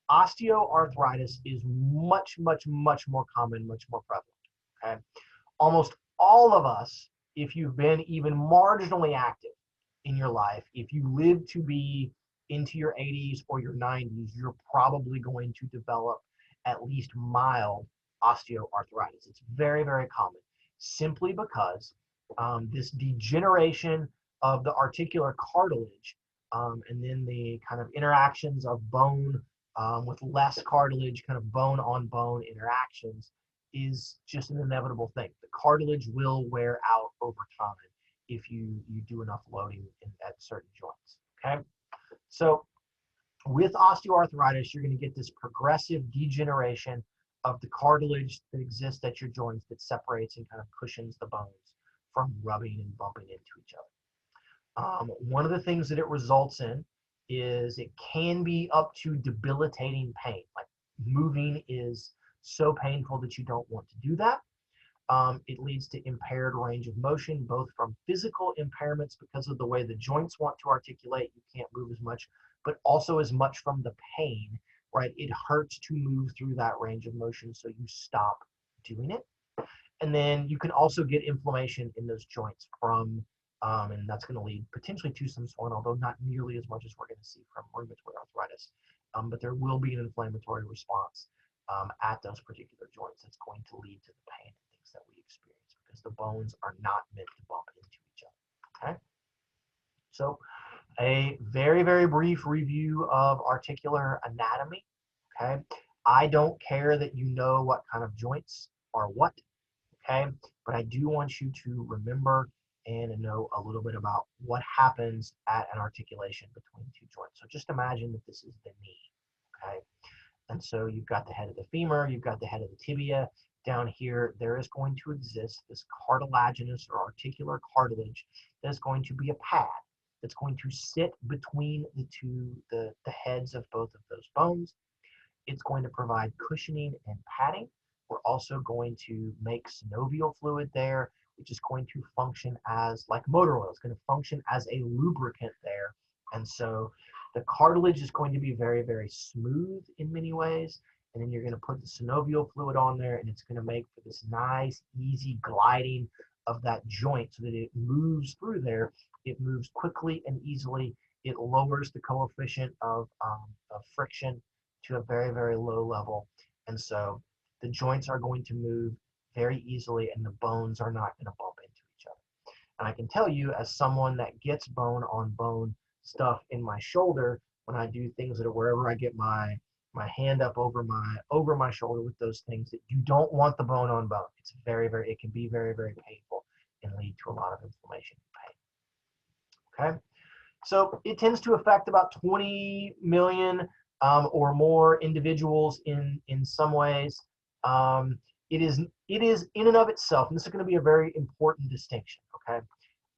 Osteoarthritis is much, much, much more common, much more prevalent, okay? Almost all of us, if you've been even marginally active in your life, if you live to be into your 80s or your 90s, you're probably going to develop at least mild osteoarthritis. It's very, very common, simply because this degeneration of the articular cartilage and then the kind of interactions of bone with less cartilage, kind of bone on bone interactions, is just an inevitable thing. The cartilage will wear out over time if you do enough loading at certain joints, okay? So with osteoarthritis, you're going to get this progressive degeneration of the cartilage that exists at your joints that separates and kind of cushions the bones from rubbing and bumping into each other. One of the things that it results in is it can be up to debilitating pain. Like moving is so painful that you don't want to do that. It leads to impaired range of motion, both from physical impairments because of the way the joints want to articulate, you can't move as much, but also as much from the pain, right? It hurts to move through that range of motion, so you stop doing it. And then you can also get inflammation in those joints from, and that's going to lead potentially to some swelling, although not nearly as much as we're going to see from rheumatoid arthritis. But there will be an inflammatory response at those particular joints that's going to lead to the pain and things that we experience because the bones are not meant to bump into each other, okay? So a very, very brief review of articular anatomy, okay? I don't care that you know what kind of joints are what, okay? But I do want you to remember and know a little bit about what happens at an articulation between two joints. So just imagine that this is the knee, okay? And so you've got the head of the femur, you've got the head of the tibia. Down here, there is going to exist this cartilaginous or articular cartilage that is going to be a pad that's going to sit between the heads of both of those bones. It's going to provide cushioning and padding. We're also going to make synovial fluid there, which is going to function as, like motor oil, it's going to function as a lubricant there. And so the cartilage is going to be very, very smooth in many ways. And then you're going to put the synovial fluid on there, and it's going to make for this nice, easy gliding of that joint so that it moves through there. It moves quickly and easily. It lowers the coefficient of friction to a very, very low level. And so the joints are going to move very easily and the bones are not going to bump into each other. And I can tell you, as someone that gets bone on bone stuff in my shoulder, when I do things that wherever I get my hand up over my shoulder with those things, that you don't want the bone on bone. It's it can be very, very painful and lead to a lot of inflammation and pain. Okay, so it tends to affect about 20 million or more individuals in some ways. It is in and of itself, and this is going to be a very important distinction. Okay,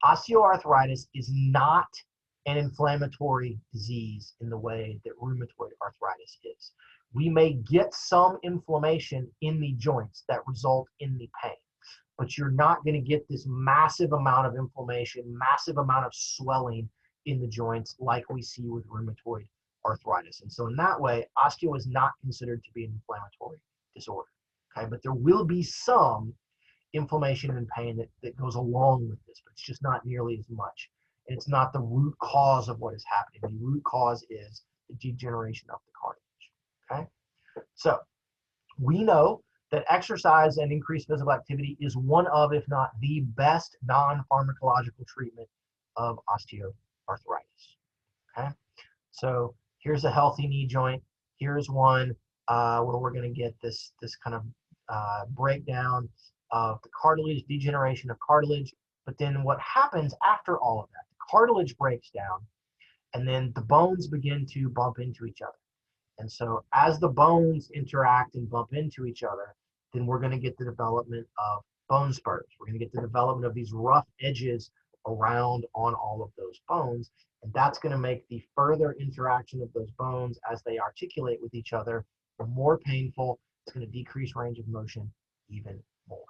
osteoarthritis is not an inflammatory disease in the way that rheumatoid arthritis is. We may get some inflammation in the joints that result in the pain, but you're not going to get this massive amount of inflammation, massive amount of swelling in the joints like we see with rheumatoid arthritis. And so in that way, osteo is not considered to be an inflammatory disorder. Okay, but there will be some inflammation and pain that goes along with this, but it's just not nearly as much. And it's not the root cause of what is happening. The root cause is the degeneration of the cartilage. Okay, so we know that exercise and increased physical activity is one of, if not the best non-pharmacological treatment of osteoarthritis. Okay, so here's a healthy knee joint. Here's one where we're going to get this kind of breakdown of the cartilage, degeneration of cartilage. But then what happens after all of that? The cartilage breaks down, and then the bones begin to bump into each other. And so as the bones interact and bump into each other, then we're going to get the development of bone spurs. We're going to get the development of these rough edges around on all of those bones. And that's going to make the further interaction of those bones as they articulate with each other more painful. It's going to decrease range of motion even more.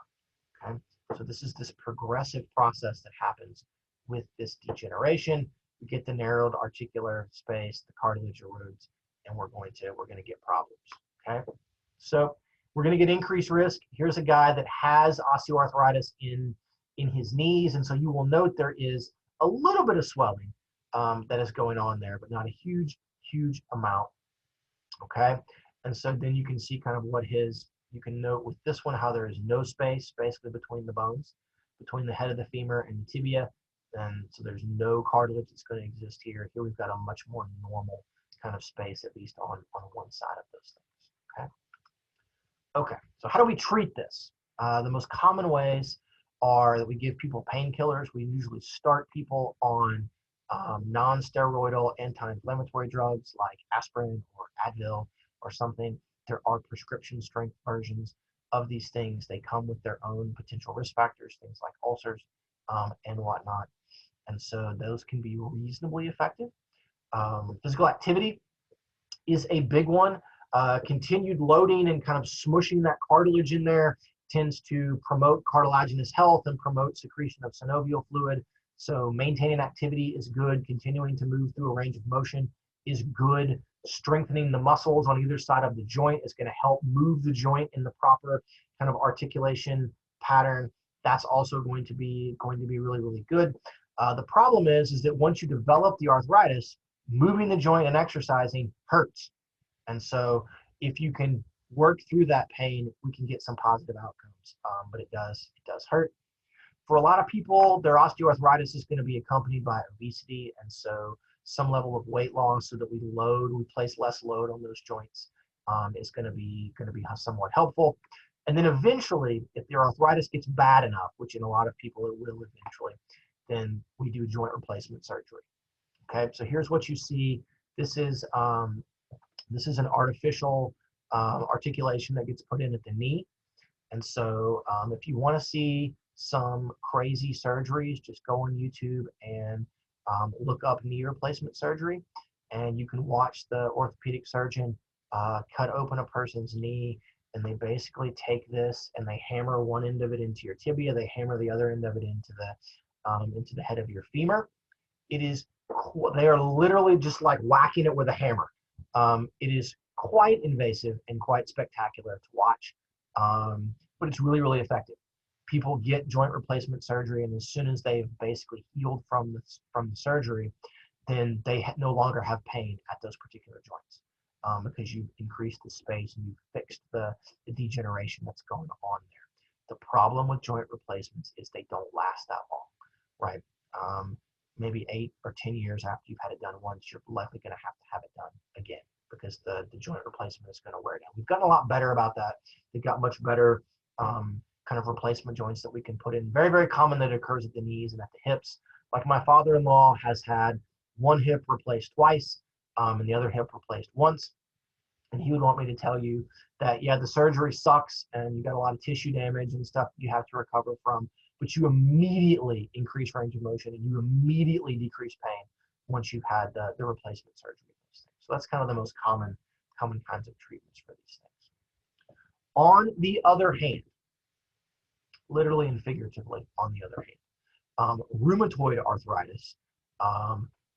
Okay, so this is this progressive process that happens with this degeneration. We get the narrowed articular space, the cartilage erodes, and we're going to get problems. Okay, so we're going to get increased risk. Here's a guy that has osteoarthritis in his knees, and so you will note there is a little bit of swelling that is going on there, but not a huge amount. Okay, and so then you can see kind of you can note with this one how there is no space basically between the bones, between the head of the femur and the tibia, and so there's no cartilage that's going to exist here. Here we've got a much more normal kind of space, at least on one side of those things. Okay, so how do we treat this? The most common ways are that we give people painkillers. We usually start people on non-steroidal anti-inflammatory drugs like aspirin or Advil or something. There are prescription strength versions of these things. They come with their own potential risk factors, things like ulcers and whatnot. And so those can be reasonably effective. Physical activity is a big one. Continued loading and kind of smushing that cartilage in there tends to promote cartilaginous health and promote secretion of synovial fluid. So maintaining activity is good. Continuing to move through a range of motion is good. Strengthening the muscles on either side of the joint is going to help move the joint in the proper kind of articulation pattern. That's also going to be really, really good. The problem is that once you develop the arthritis, moving the joint and exercising hurts. And so if you can work through that pain, we can get some positive outcomes, but it does hurt. For a lot of people, their osteoarthritis is going to be accompanied by obesity, and so some level of weight loss so that we place less load on those joints is going to be somewhat helpful. And then eventually, if the arthritis gets bad enough, which in a lot of people it will eventually, then we do joint replacement surgery. Okay, so here's what you see. This is an artificial articulation that gets put in at the knee. And so if you want to see some crazy surgeries, just go on YouTube and look up knee replacement surgery, and you can watch the orthopedic surgeon cut open a person's knee, and they basically take this and they hammer one end of it into your tibia, they hammer the other end of it into the head of your femur. They are literally just like whacking it with a hammer. It is quite invasive and quite spectacular to watch, but it's really, really effective. people get joint replacement surgery, and as soon as they've basically healed from the surgery, then they no longer have pain at those particular joints, because you've increased the space and you've fixed the degeneration that's going on there. The problem with joint replacements is they don't last that long, right? Maybe 8 or 10 years after you've had it done once, you're likely going to have it done again, because the joint replacement is going to wear it down. We've gotten a lot better about that. They've got much better kind of replacement joints that we can put in. Very, very common that it occurs at the knees and at the hips. Like my father-in-law has had one hip replaced twice, and the other hip replaced once. And he would want me to tell you that, yeah, the surgery sucks and you got a lot of tissue damage and stuff you have to recover from, but you immediately increase range of motion and you immediately decrease pain once you've had the replacement surgery. So that's kind of the most common kinds of treatments for these things. On the other hand, literally and figuratively, on the other hand, rheumatoid arthritis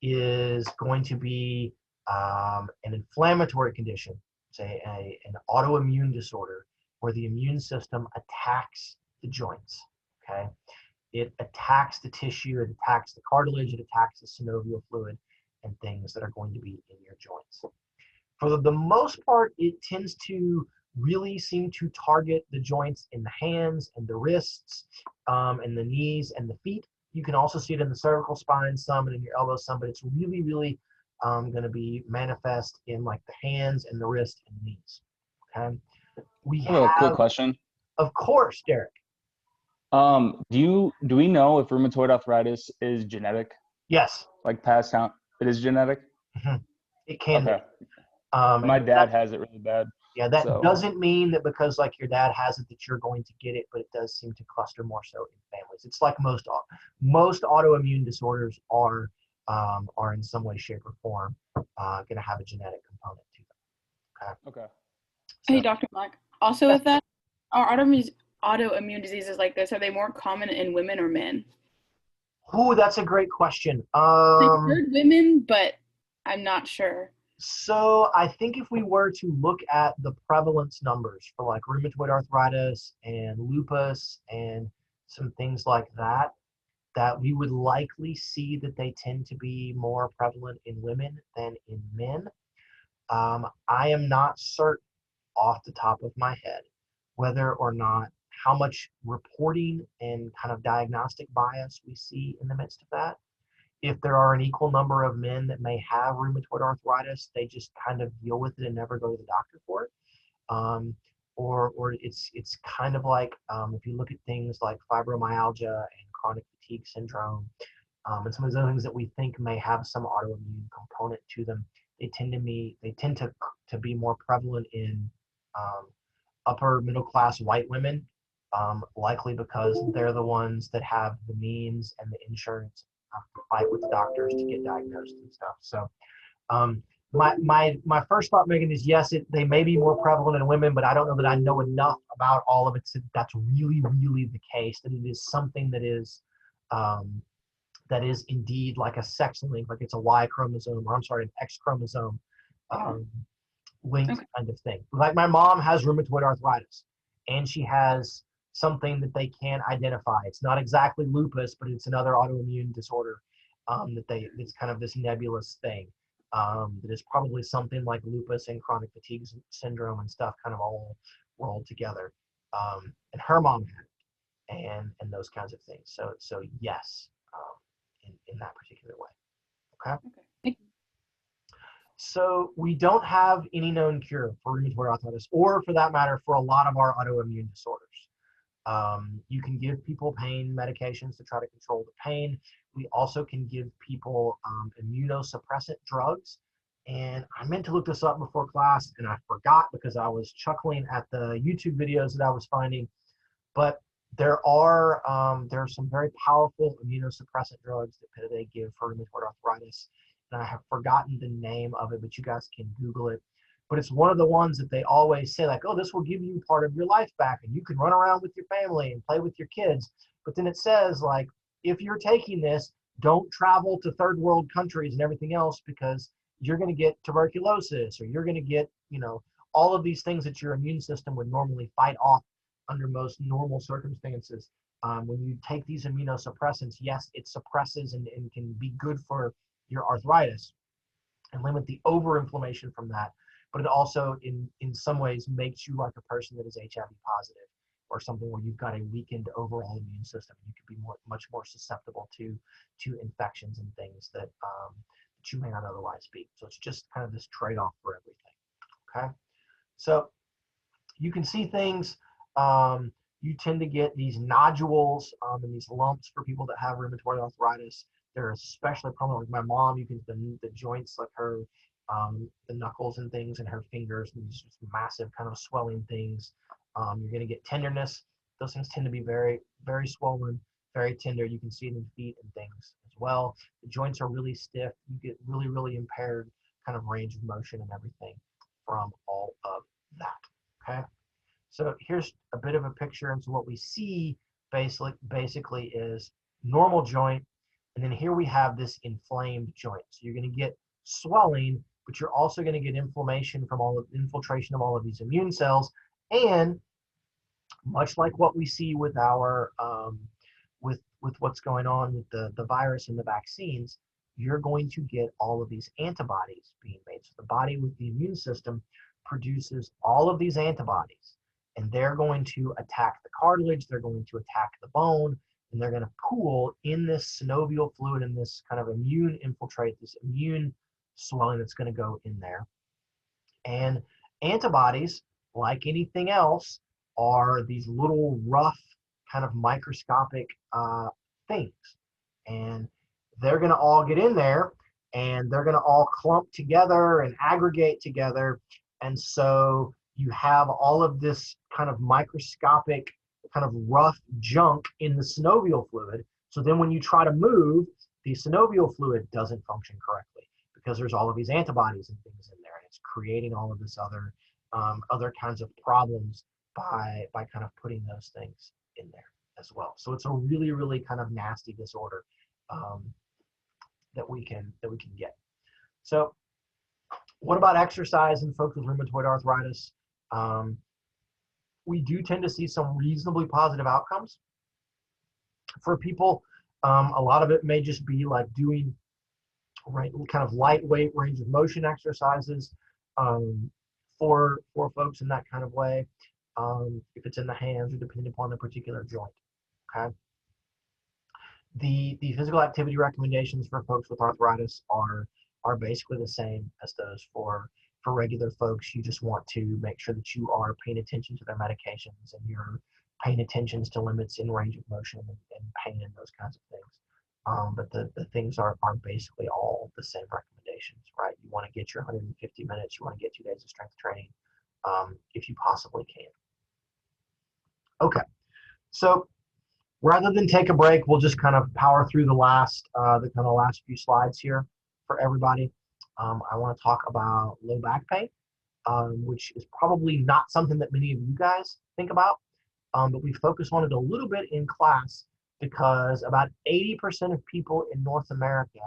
is going to be an inflammatory condition, say an autoimmune disorder, where the immune system attacks the joints, okay? It attacks the tissue, it attacks the cartilage, it attacks the synovial fluid and things that are going to be in your joints. For the most part, it tends to really seem to target the joints in the hands and the wrists, and the knees and the feet. You can also see it in the cervical spine some and in your elbows some, but it's really, really going to be manifest in like the hands and the wrist and knees. Okay. We I have a quick question. Of course, Derek. Do we know if rheumatoid arthritis is genetic? Yes. Like passed down? It is genetic? Mm-hmm. It can okay. be. My dad has it really bad. Yeah, that so. doesn't mean that because like your dad has it that you're going to get it, but it does seem to cluster more so in families. It's like most autoimmune disorders are in some way, shape, or form going to have a genetic component to them. Okay. Hey, Dr. Mike. Also, with that, are autoimmune diseases like this, are they more common in women or men? Ooh, that's a great question. I've heard women, but I'm not sure. So I think if we were to look at the prevalence numbers for like rheumatoid arthritis and lupus and some things like that, that we would likely see that they tend to be more prevalent in women than in men. I am not certain off the top of my head whether or not how much reporting and kind of diagnostic bias we see in the midst of that. If there are an equal number of men that may have rheumatoid arthritis, they just kind of deal with it and never go to the doctor for it. Or it's kind of like if you look at things like fibromyalgia and chronic fatigue syndrome, and some of those other things that we think may have some autoimmune component to them, they tend to be more prevalent in upper middle class white women, likely because they're the ones that have the means and the insurance to fight with the doctors to get diagnosed and stuff. So my first thought, Megan, is yes, they may be more prevalent in women, but I don't know that I know enough about all of it so that's really, really the case, that it is something that is indeed like a sex link, like it's a Y chromosome, or I'm sorry, an X chromosome linked kind of thing. Like my mom has rheumatoid arthritis, and she has something that they can't identify. It's not exactly lupus, but it's another autoimmune disorder it's kind of this nebulous thing that is probably something like lupus and chronic fatigue syndrome and stuff kind of all rolled together. And her mom had it, and those kinds of things. So yes, in that particular way. Okay. So we don't have any known cure for rheumatoid arthritis, or for that matter, for a lot of our autoimmune disorders. You can give people pain medications to try to control the pain. We also can give people immunosuppressant drugs. And I meant to look this up before class, and I forgot because I was chuckling at the YouTube videos that I was finding. But there are some very powerful immunosuppressant drugs that they give for rheumatoid arthritis. And I have forgotten the name of it, but you guys can Google it. But it's one of the ones that they always say, like, oh, this will give you part of your life back, and you can run around with your family and play with your kids. But then it says, like, if you're taking this, don't travel to third world countries and everything else, because you're going to get tuberculosis, or you're going to get, all of these things that your immune system would normally fight off under most normal circumstances. when you take these immunosuppressants, yes, it suppresses and can be good for your arthritis and limit the overinflammation from that. But it also, in some ways, makes you like a person that is HIV positive or something where you've got a weakened overall immune system. You could be much more susceptible to infections and things that you may not otherwise be. So it's just kind of this trade-off for everything. Okay, so you can see things. You tend to get these nodules and these lumps for people that have rheumatoid arthritis. They're especially prominent with my mom. You can the joints, like her, the knuckles and things, and her fingers, and these just massive kind of swelling things. You're going to get tenderness. Those things tend to be very, very swollen, very tender. You can see it in feet and things as well. The joints are really stiff. You get really, really impaired kind of range of motion and everything from all of that. Okay. So here's a bit of a picture. And so what we see basically is normal joint. And then here we have this inflamed joint. So you're going to get swelling, but you're also going to get inflammation from infiltration of all of these immune cells. And much like what we see with our with what's going on with the virus and the vaccines, you're going to get all of these antibodies being made. So the body with the immune system produces all of these antibodies, and they're going to attack the cartilage, they're going to attack the bone, and they're going to pool in this synovial fluid and this kind of immune infiltrate, this immune swelling that's going to go in there. And antibodies, like anything else, are these little rough kind of microscopic things. And they're going to all get in there, and they're going to all clump together and aggregate together. And so you have all of this kind of microscopic, kind of rough junk in the synovial fluid. So then when you try to move, the synovial fluid doesn't function correctly because there's all of these antibodies and things in there, and it's creating all of this other kinds of problems by kind of putting those things in there as well. So it's a really, really kind of nasty disorder that we can get. So what about exercise in folks with rheumatoid arthritis? We do tend to see some reasonably positive outcomes. For people, a lot of it may just be like doing kind of lightweight range of motion exercises for folks in that kind of way, if it's in the hands or depending upon the particular joint. Okay. The physical activity recommendations for folks with arthritis are basically the same as those for regular folks. You just want to make sure that you are paying attention to their medications and you're paying attention to limits in range of motion and pain and those kinds of things. But the things are basically all the same recommendations, right? You want to get your 150 minutes, you want to get 2 days of strength training if you possibly can. Okay, so rather than take a break, we'll just kind of power through the last few slides here for everybody. I want to talk about low back pain, which is probably not something that many of you guys think about, but we focus on it a little bit in class because about 80% of people in North America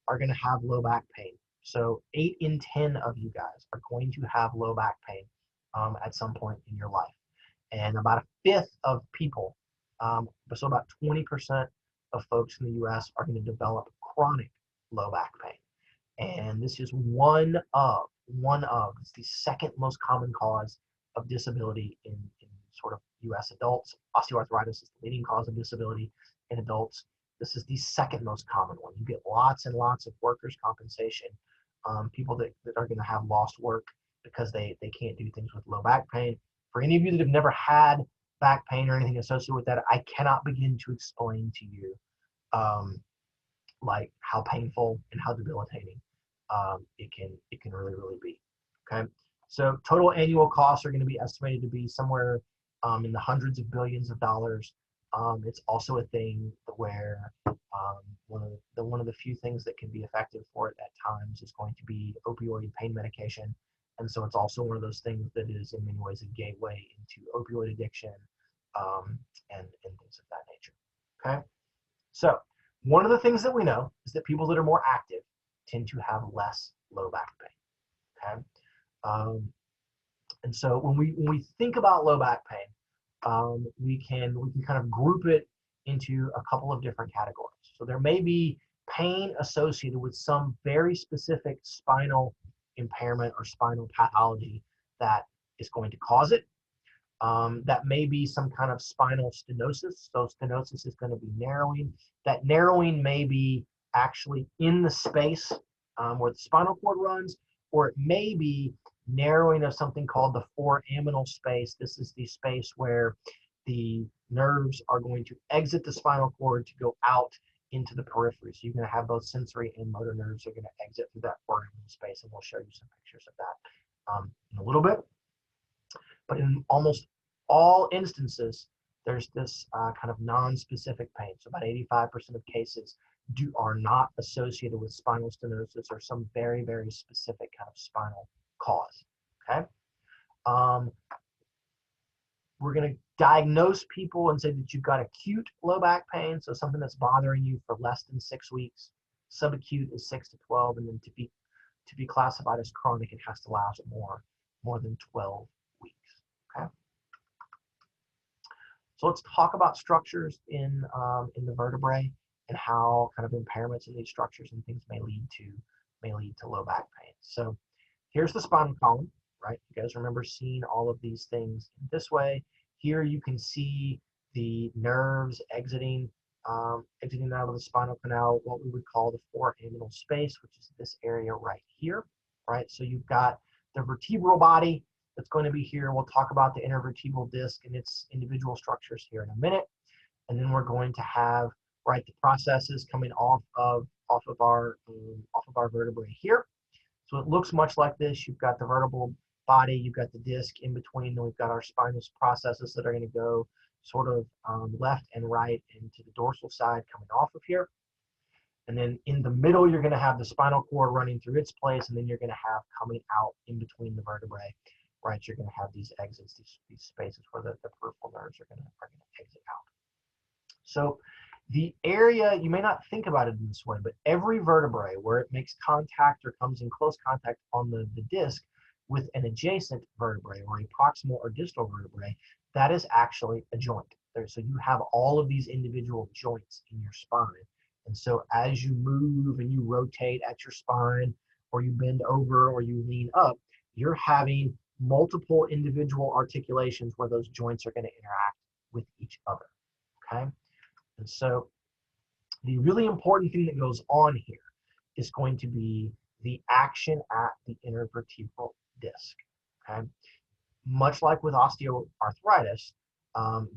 are going to have low back pain. So 8 in 10 of you guys are going to have low back pain at some point in your life. And about 1/5 of people, so about 20% of folks in the US are going to develop chronic low back pain. And this is one of, it's the second most common cause of disability in sort of US adults. Osteoarthritis is the leading cause of disability in adults. This is the second most common one. You get lots and lots of workers' compensation, people that are going to have lost work because they can't do things with low back pain. For any of you that have never had back pain or anything associated with that, I cannot begin to explain to you like how painful and how debilitating it can really, really be. Okay, so total annual costs are going to be estimated to be somewhere in the hundreds of billions of dollars. It's also a thing where one of the few things that can be effective for it at times is going to be opioid pain medication. And so it's also one of those things that is in many ways a gateway into opioid addiction and things of that nature. Okay, so one of the things that we know is that people that are more active tend to have less low back pain. Okay, and so when we think about low back pain, we can kind of group it into a couple of different categories. So there may be pain associated with some very specific spinal impairment or spinal pathology that is going to cause it. That may be some kind of spinal stenosis. So stenosis is going to be narrowing. That narrowing may be actually in the space where the spinal cord runs, or it may be narrowing of something called the foraminal space. This is the space where the nerves are going to exit the spinal cord to go out into the periphery. So you're going to have both sensory and motor nerves are going to exit through that foraminal space, and we'll show you some pictures of that in a little bit. But in almost all instances, there's this kind of non-specific pain. So about 85% of cases are not associated with spinal stenosis or some very, very specific kind of spinal cause, okay? We're going to diagnose people and say that you've got acute low back pain, so something that's bothering you for less than 6 weeks. Subacute is 6 to 12, and then to be classified as chronic, it has to last more than 12 weeks, okay? So let's talk about structures in the vertebrae and how kind of impairments in these structures and things may lead to low back pain. So here's the spinal column, right? You guys remember seeing all of these things this way. Here you can see the nerves exiting out of the spinal canal, what we would call the foraminal space, which is this area right here, right? So you've got the vertebral body that's going to be here. We'll talk about the intervertebral disc and its individual structures here in a minute. And then we're going to have, right, the processes coming off of our vertebrae here. So it looks much like this. You've got the vertebral body, you've got the disc in between, then we've got our spinal processes that are going to go sort of left and right into the dorsal side coming off of here. And then in the middle, you're going to have the spinal cord running through its place, and then you're going to have coming out in between the vertebrae, right? You're going to have these exits, these spaces where the peripheral nerves are going to exit out. So the area, you may not think about it in this way, but every vertebrae where it makes contact or comes in close contact on the disc with an adjacent vertebrae or a proximal or distal vertebrae, that is actually a joint. So you have all of these individual joints in your spine. And so as you move and you rotate at your spine, or you bend over or you lean up, you're having multiple individual articulations where those joints are going to interact with each other, okay? And so the really important thing that goes on here is going to be the action at the intervertebral disc, okay? Much like with osteoarthritis,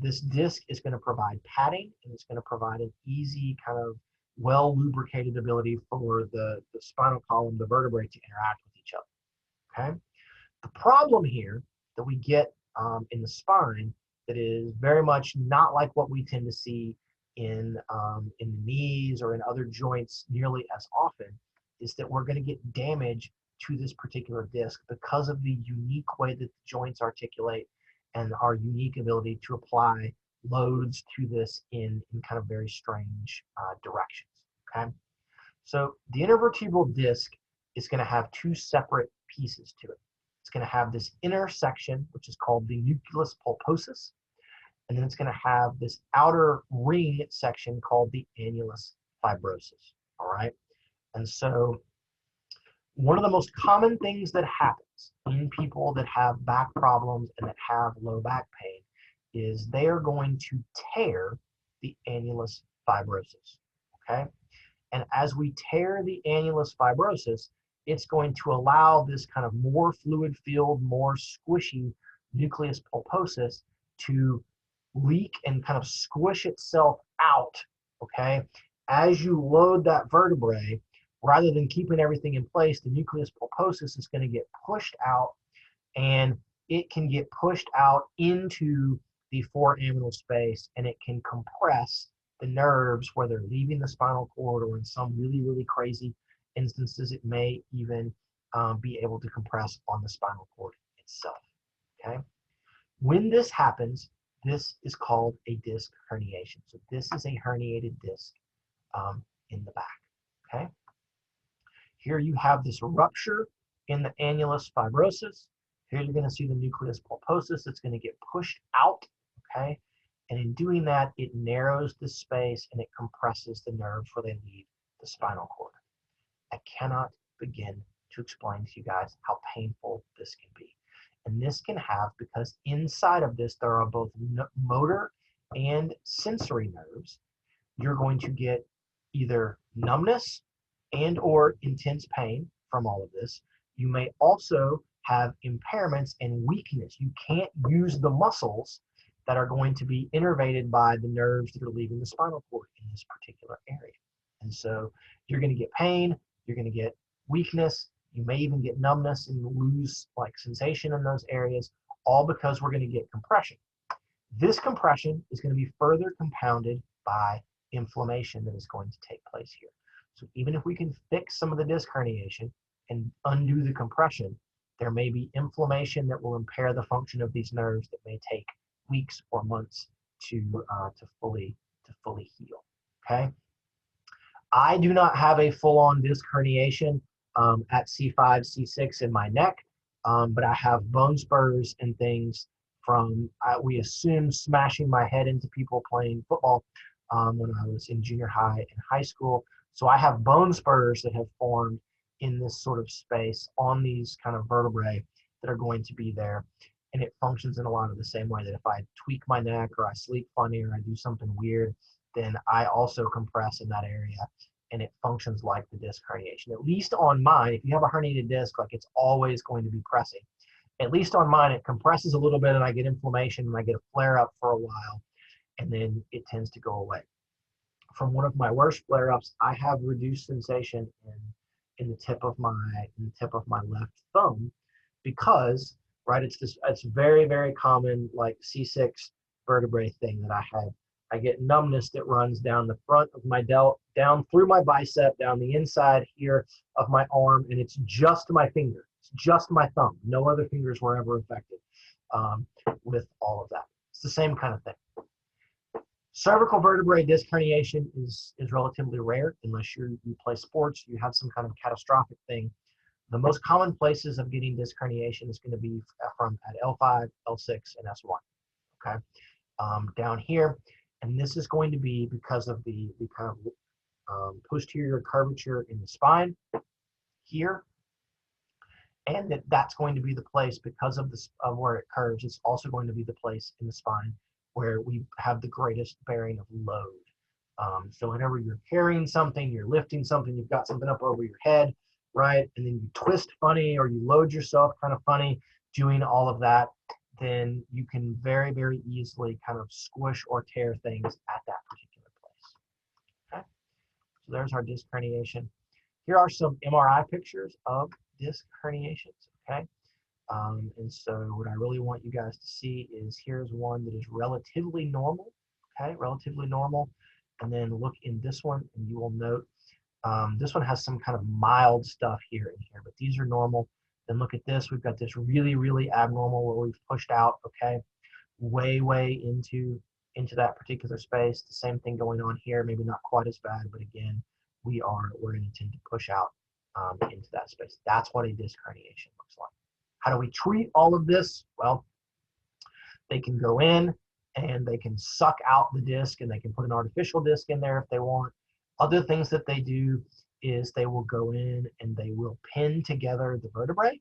this disc is going to provide padding, and it's going to provide an easy kind of well lubricated ability for the spinal column, the vertebrae, to interact with each other, okay? The problem here that we get in the spine that is very much not like what we tend to see in the knees or in other joints nearly as often is that we're going to get damage to this particular disc because of the unique way that the joints articulate and our unique ability to apply loads to this in kind of very strange directions, okay? So the intervertebral disc is going to have two separate pieces to it. It's going to have this inner section, which is called the nucleus pulposus, and then it's going to have this outer ring section called the annulus fibrosus, all right? And so one of the most common things that happens in people that have back problems and that have low back pain is they are going to tear the annulus fibrosus, okay? And as we tear the annulus fibrosus, it's going to allow this kind of more fluid-filled, more squishy nucleus pulposus to leak and kind of squish itself out, okay? As you load that vertebrae, rather than keeping everything in place, the nucleus pulposus is going to get pushed out, and it can get pushed out into the foraminal space, and it can compress the nerves where they're leaving the spinal cord, or in some really, really crazy instances, it may even be able to compress on the spinal cord itself, okay? When this happens, this is called a disc herniation. So this is a herniated disc in the back, okay? Here you have this rupture in the annulus fibrosus. Here you're going to see the nucleus pulposus that's going to get pushed out, okay? And in doing that, it narrows the space and it compresses the nerves where they leave the spinal cord. I cannot begin to explain to you guys how painful this can be. And this can have, because inside of this, there are both motor and sensory nerves. You're going to get either numbness and or intense pain from all of this. You may also have impairments and weakness. You can't use the muscles that are going to be innervated by the nerves that are leaving the spinal cord in this particular area. And so you're going to get pain, you're going to get weakness, you may even get numbness and lose like sensation in those areas, all because we're going to get compression. This compression is going to be further compounded by inflammation that is going to take place here. So even if we can fix some of the disc herniation and undo the compression, there may be inflammation that will impair the function of these nerves that may take weeks or months to fully heal. Okay. I do not have a full-on disc herniation at C5, C6 in my neck, but I have bone spurs and things from, we assume, smashing my head into people playing football when I was in junior high and high school. So I have bone spurs that have formed in this sort of space on these kind of vertebrae that are going to be there. And it functions in a lot of the same way that if I tweak my neck or I sleep funny or I do something weird, then I also compress in that area and it functions like the disc herniation. At least on mine, if you have a herniated disc, like it's always going to be pressing. At least on mine, it compresses a little bit and I get inflammation and I get a flare up for a while and then it tends to go away. From one of my worst flare-ups, I have reduced sensation in the tip of my left thumb because, right, it's very, very common like C6 vertebrae thing that I have. I get numbness that runs down the front of my delt, down through my bicep, down the inside here of my arm, and it's just my finger. It's just my thumb. No other fingers were ever affected with all of that. It's the same kind of thing. Cervical vertebrae disc herniation is relatively rare unless you play sports, you have some kind of catastrophic thing. The most common places of getting disc herniation is going to be from at L5, L6, and S1. Okay, down here, and this is going to be because of the kind of posterior curvature in the spine here, and that's going to be the place because of this where it curves. It's also going to be the place in the spine where we have the greatest bearing of load. So whenever you're carrying something, you're lifting something, you've got something up over your head, right? And then you twist funny or you load yourself kind of funny, doing all of that, then you can very, very easily kind of squish or tear things at that particular place. Okay, so there's our disc herniation. Here are some MRI pictures of disc herniations, okay? And so what I really want you guys to see is here's one that is relatively normal, okay, relatively normal. And then look in this one and you will note this one has some kind of mild stuff here and here, but these are normal. Then look at this, we've got this really, really abnormal where we've pushed out, okay, way into that particular space. The same thing going on here, maybe not quite as bad, but again, we're going to tend to push out into that space. That's what a disc herniation looks like. How do we treat all of this? Well, they can go in and they can suck out the disc and they can put an artificial disc in there if they want. Other things that they do is they will go in and they will pin together the vertebrae.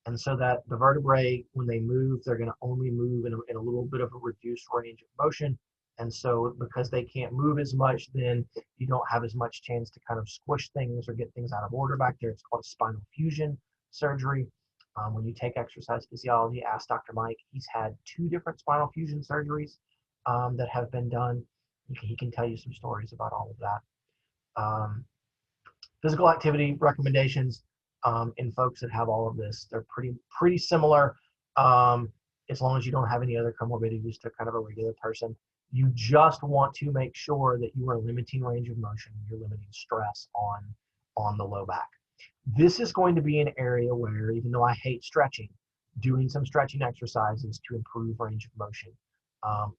And so that the vertebrae, when they move, they're going to only move in a little bit of a reduced range of motion. And so because they can't move as much, then you don't have as much chance to kind of squish things or get things out of order back there. It's called spinal fusion surgery. When you take exercise physiology, ask Dr. Mike. He's had 2 different spinal fusion surgeries that have been done. He can tell you some stories about all of that. Physical activity recommendations in folks that have all of this, they're pretty similar as long as you don't have any other comorbidities to kind of a regular person. You just want to make sure that you are limiting range of motion, you're limiting stress on the low back. This is going to be an area where, even though I hate stretching, doing some stretching exercises to improve range of motion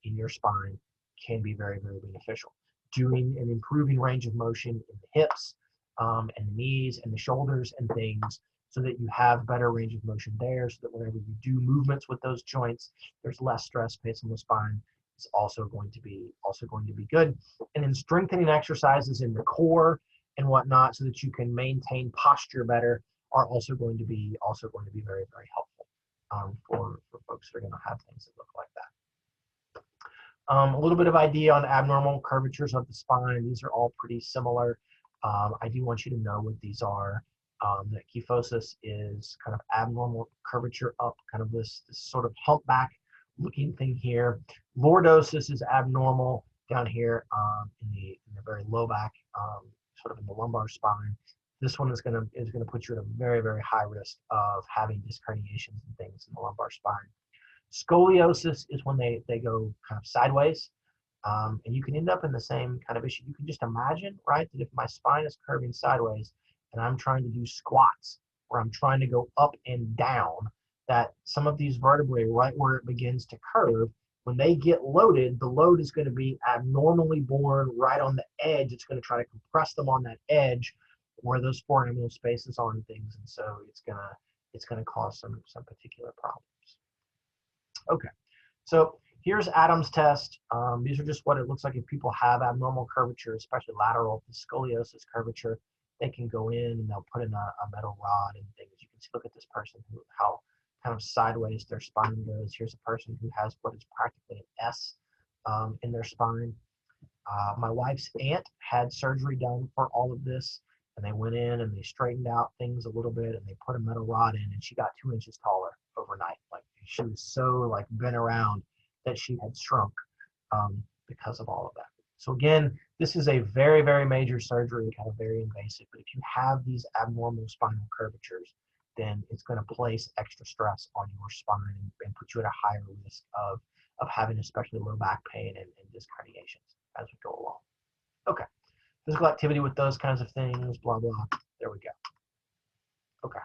in your spine can be very, very beneficial. Doing and improving range of motion in the hips and the knees and the shoulders and things so that you have better range of motion there, so that whenever you do movements with those joints, there's less stress based on the spine. is also going to be good. And then strengthening exercises in the core and whatnot so that you can maintain posture better are also going to be very, very helpful for folks that are going to have things that look like that. A little bit of idea on abnormal curvatures of the spine. These are all pretty similar. I do want you to know what these are. That kyphosis is kind of abnormal curvature up, kind of this sort of humpback looking thing here. Lordosis is abnormal down here in the very low back, sort of in the lumbar spine. This one is gonna put you at a very, very high risk of having disc herniations and things in the lumbar spine. Scoliosis is when they go kind of sideways, and you can end up in the same kind of issue. You can just imagine, right, that if my spine is curving sideways and I'm trying to do squats where I'm trying to go up and down, that some of these vertebrae, right where it begins to curve, when they get loaded, the load is going to be abnormally born right on the edge. It's going to try to compress them on that edge where those foraminal spaces are and things, and so it's gonna cause some particular problems. Okay, so here's Adam's test. These are just what it looks like if people have abnormal curvature, especially lateral scoliosis curvature. They can go in and they'll put in a metal rod and things. You can see, look at this person how kind of sideways their spine goes. Here's a person who has what is practically an S in their spine. My wife's aunt had surgery done for all of this, and they went in and they straightened out things a little bit and they put a metal rod in, and she got 2 inches taller overnight. Like, she was so like bent around that she had shrunk because of all of that. So again, this is a very, very major surgery, kind of very invasive. But if you have these abnormal spinal curvatures, then it's going to place extra stress on your spine and put you at a higher risk of having especially low back pain and disc herniations as we go along. Okay, physical activity with those kinds of things, blah, blah. There we go. Okay.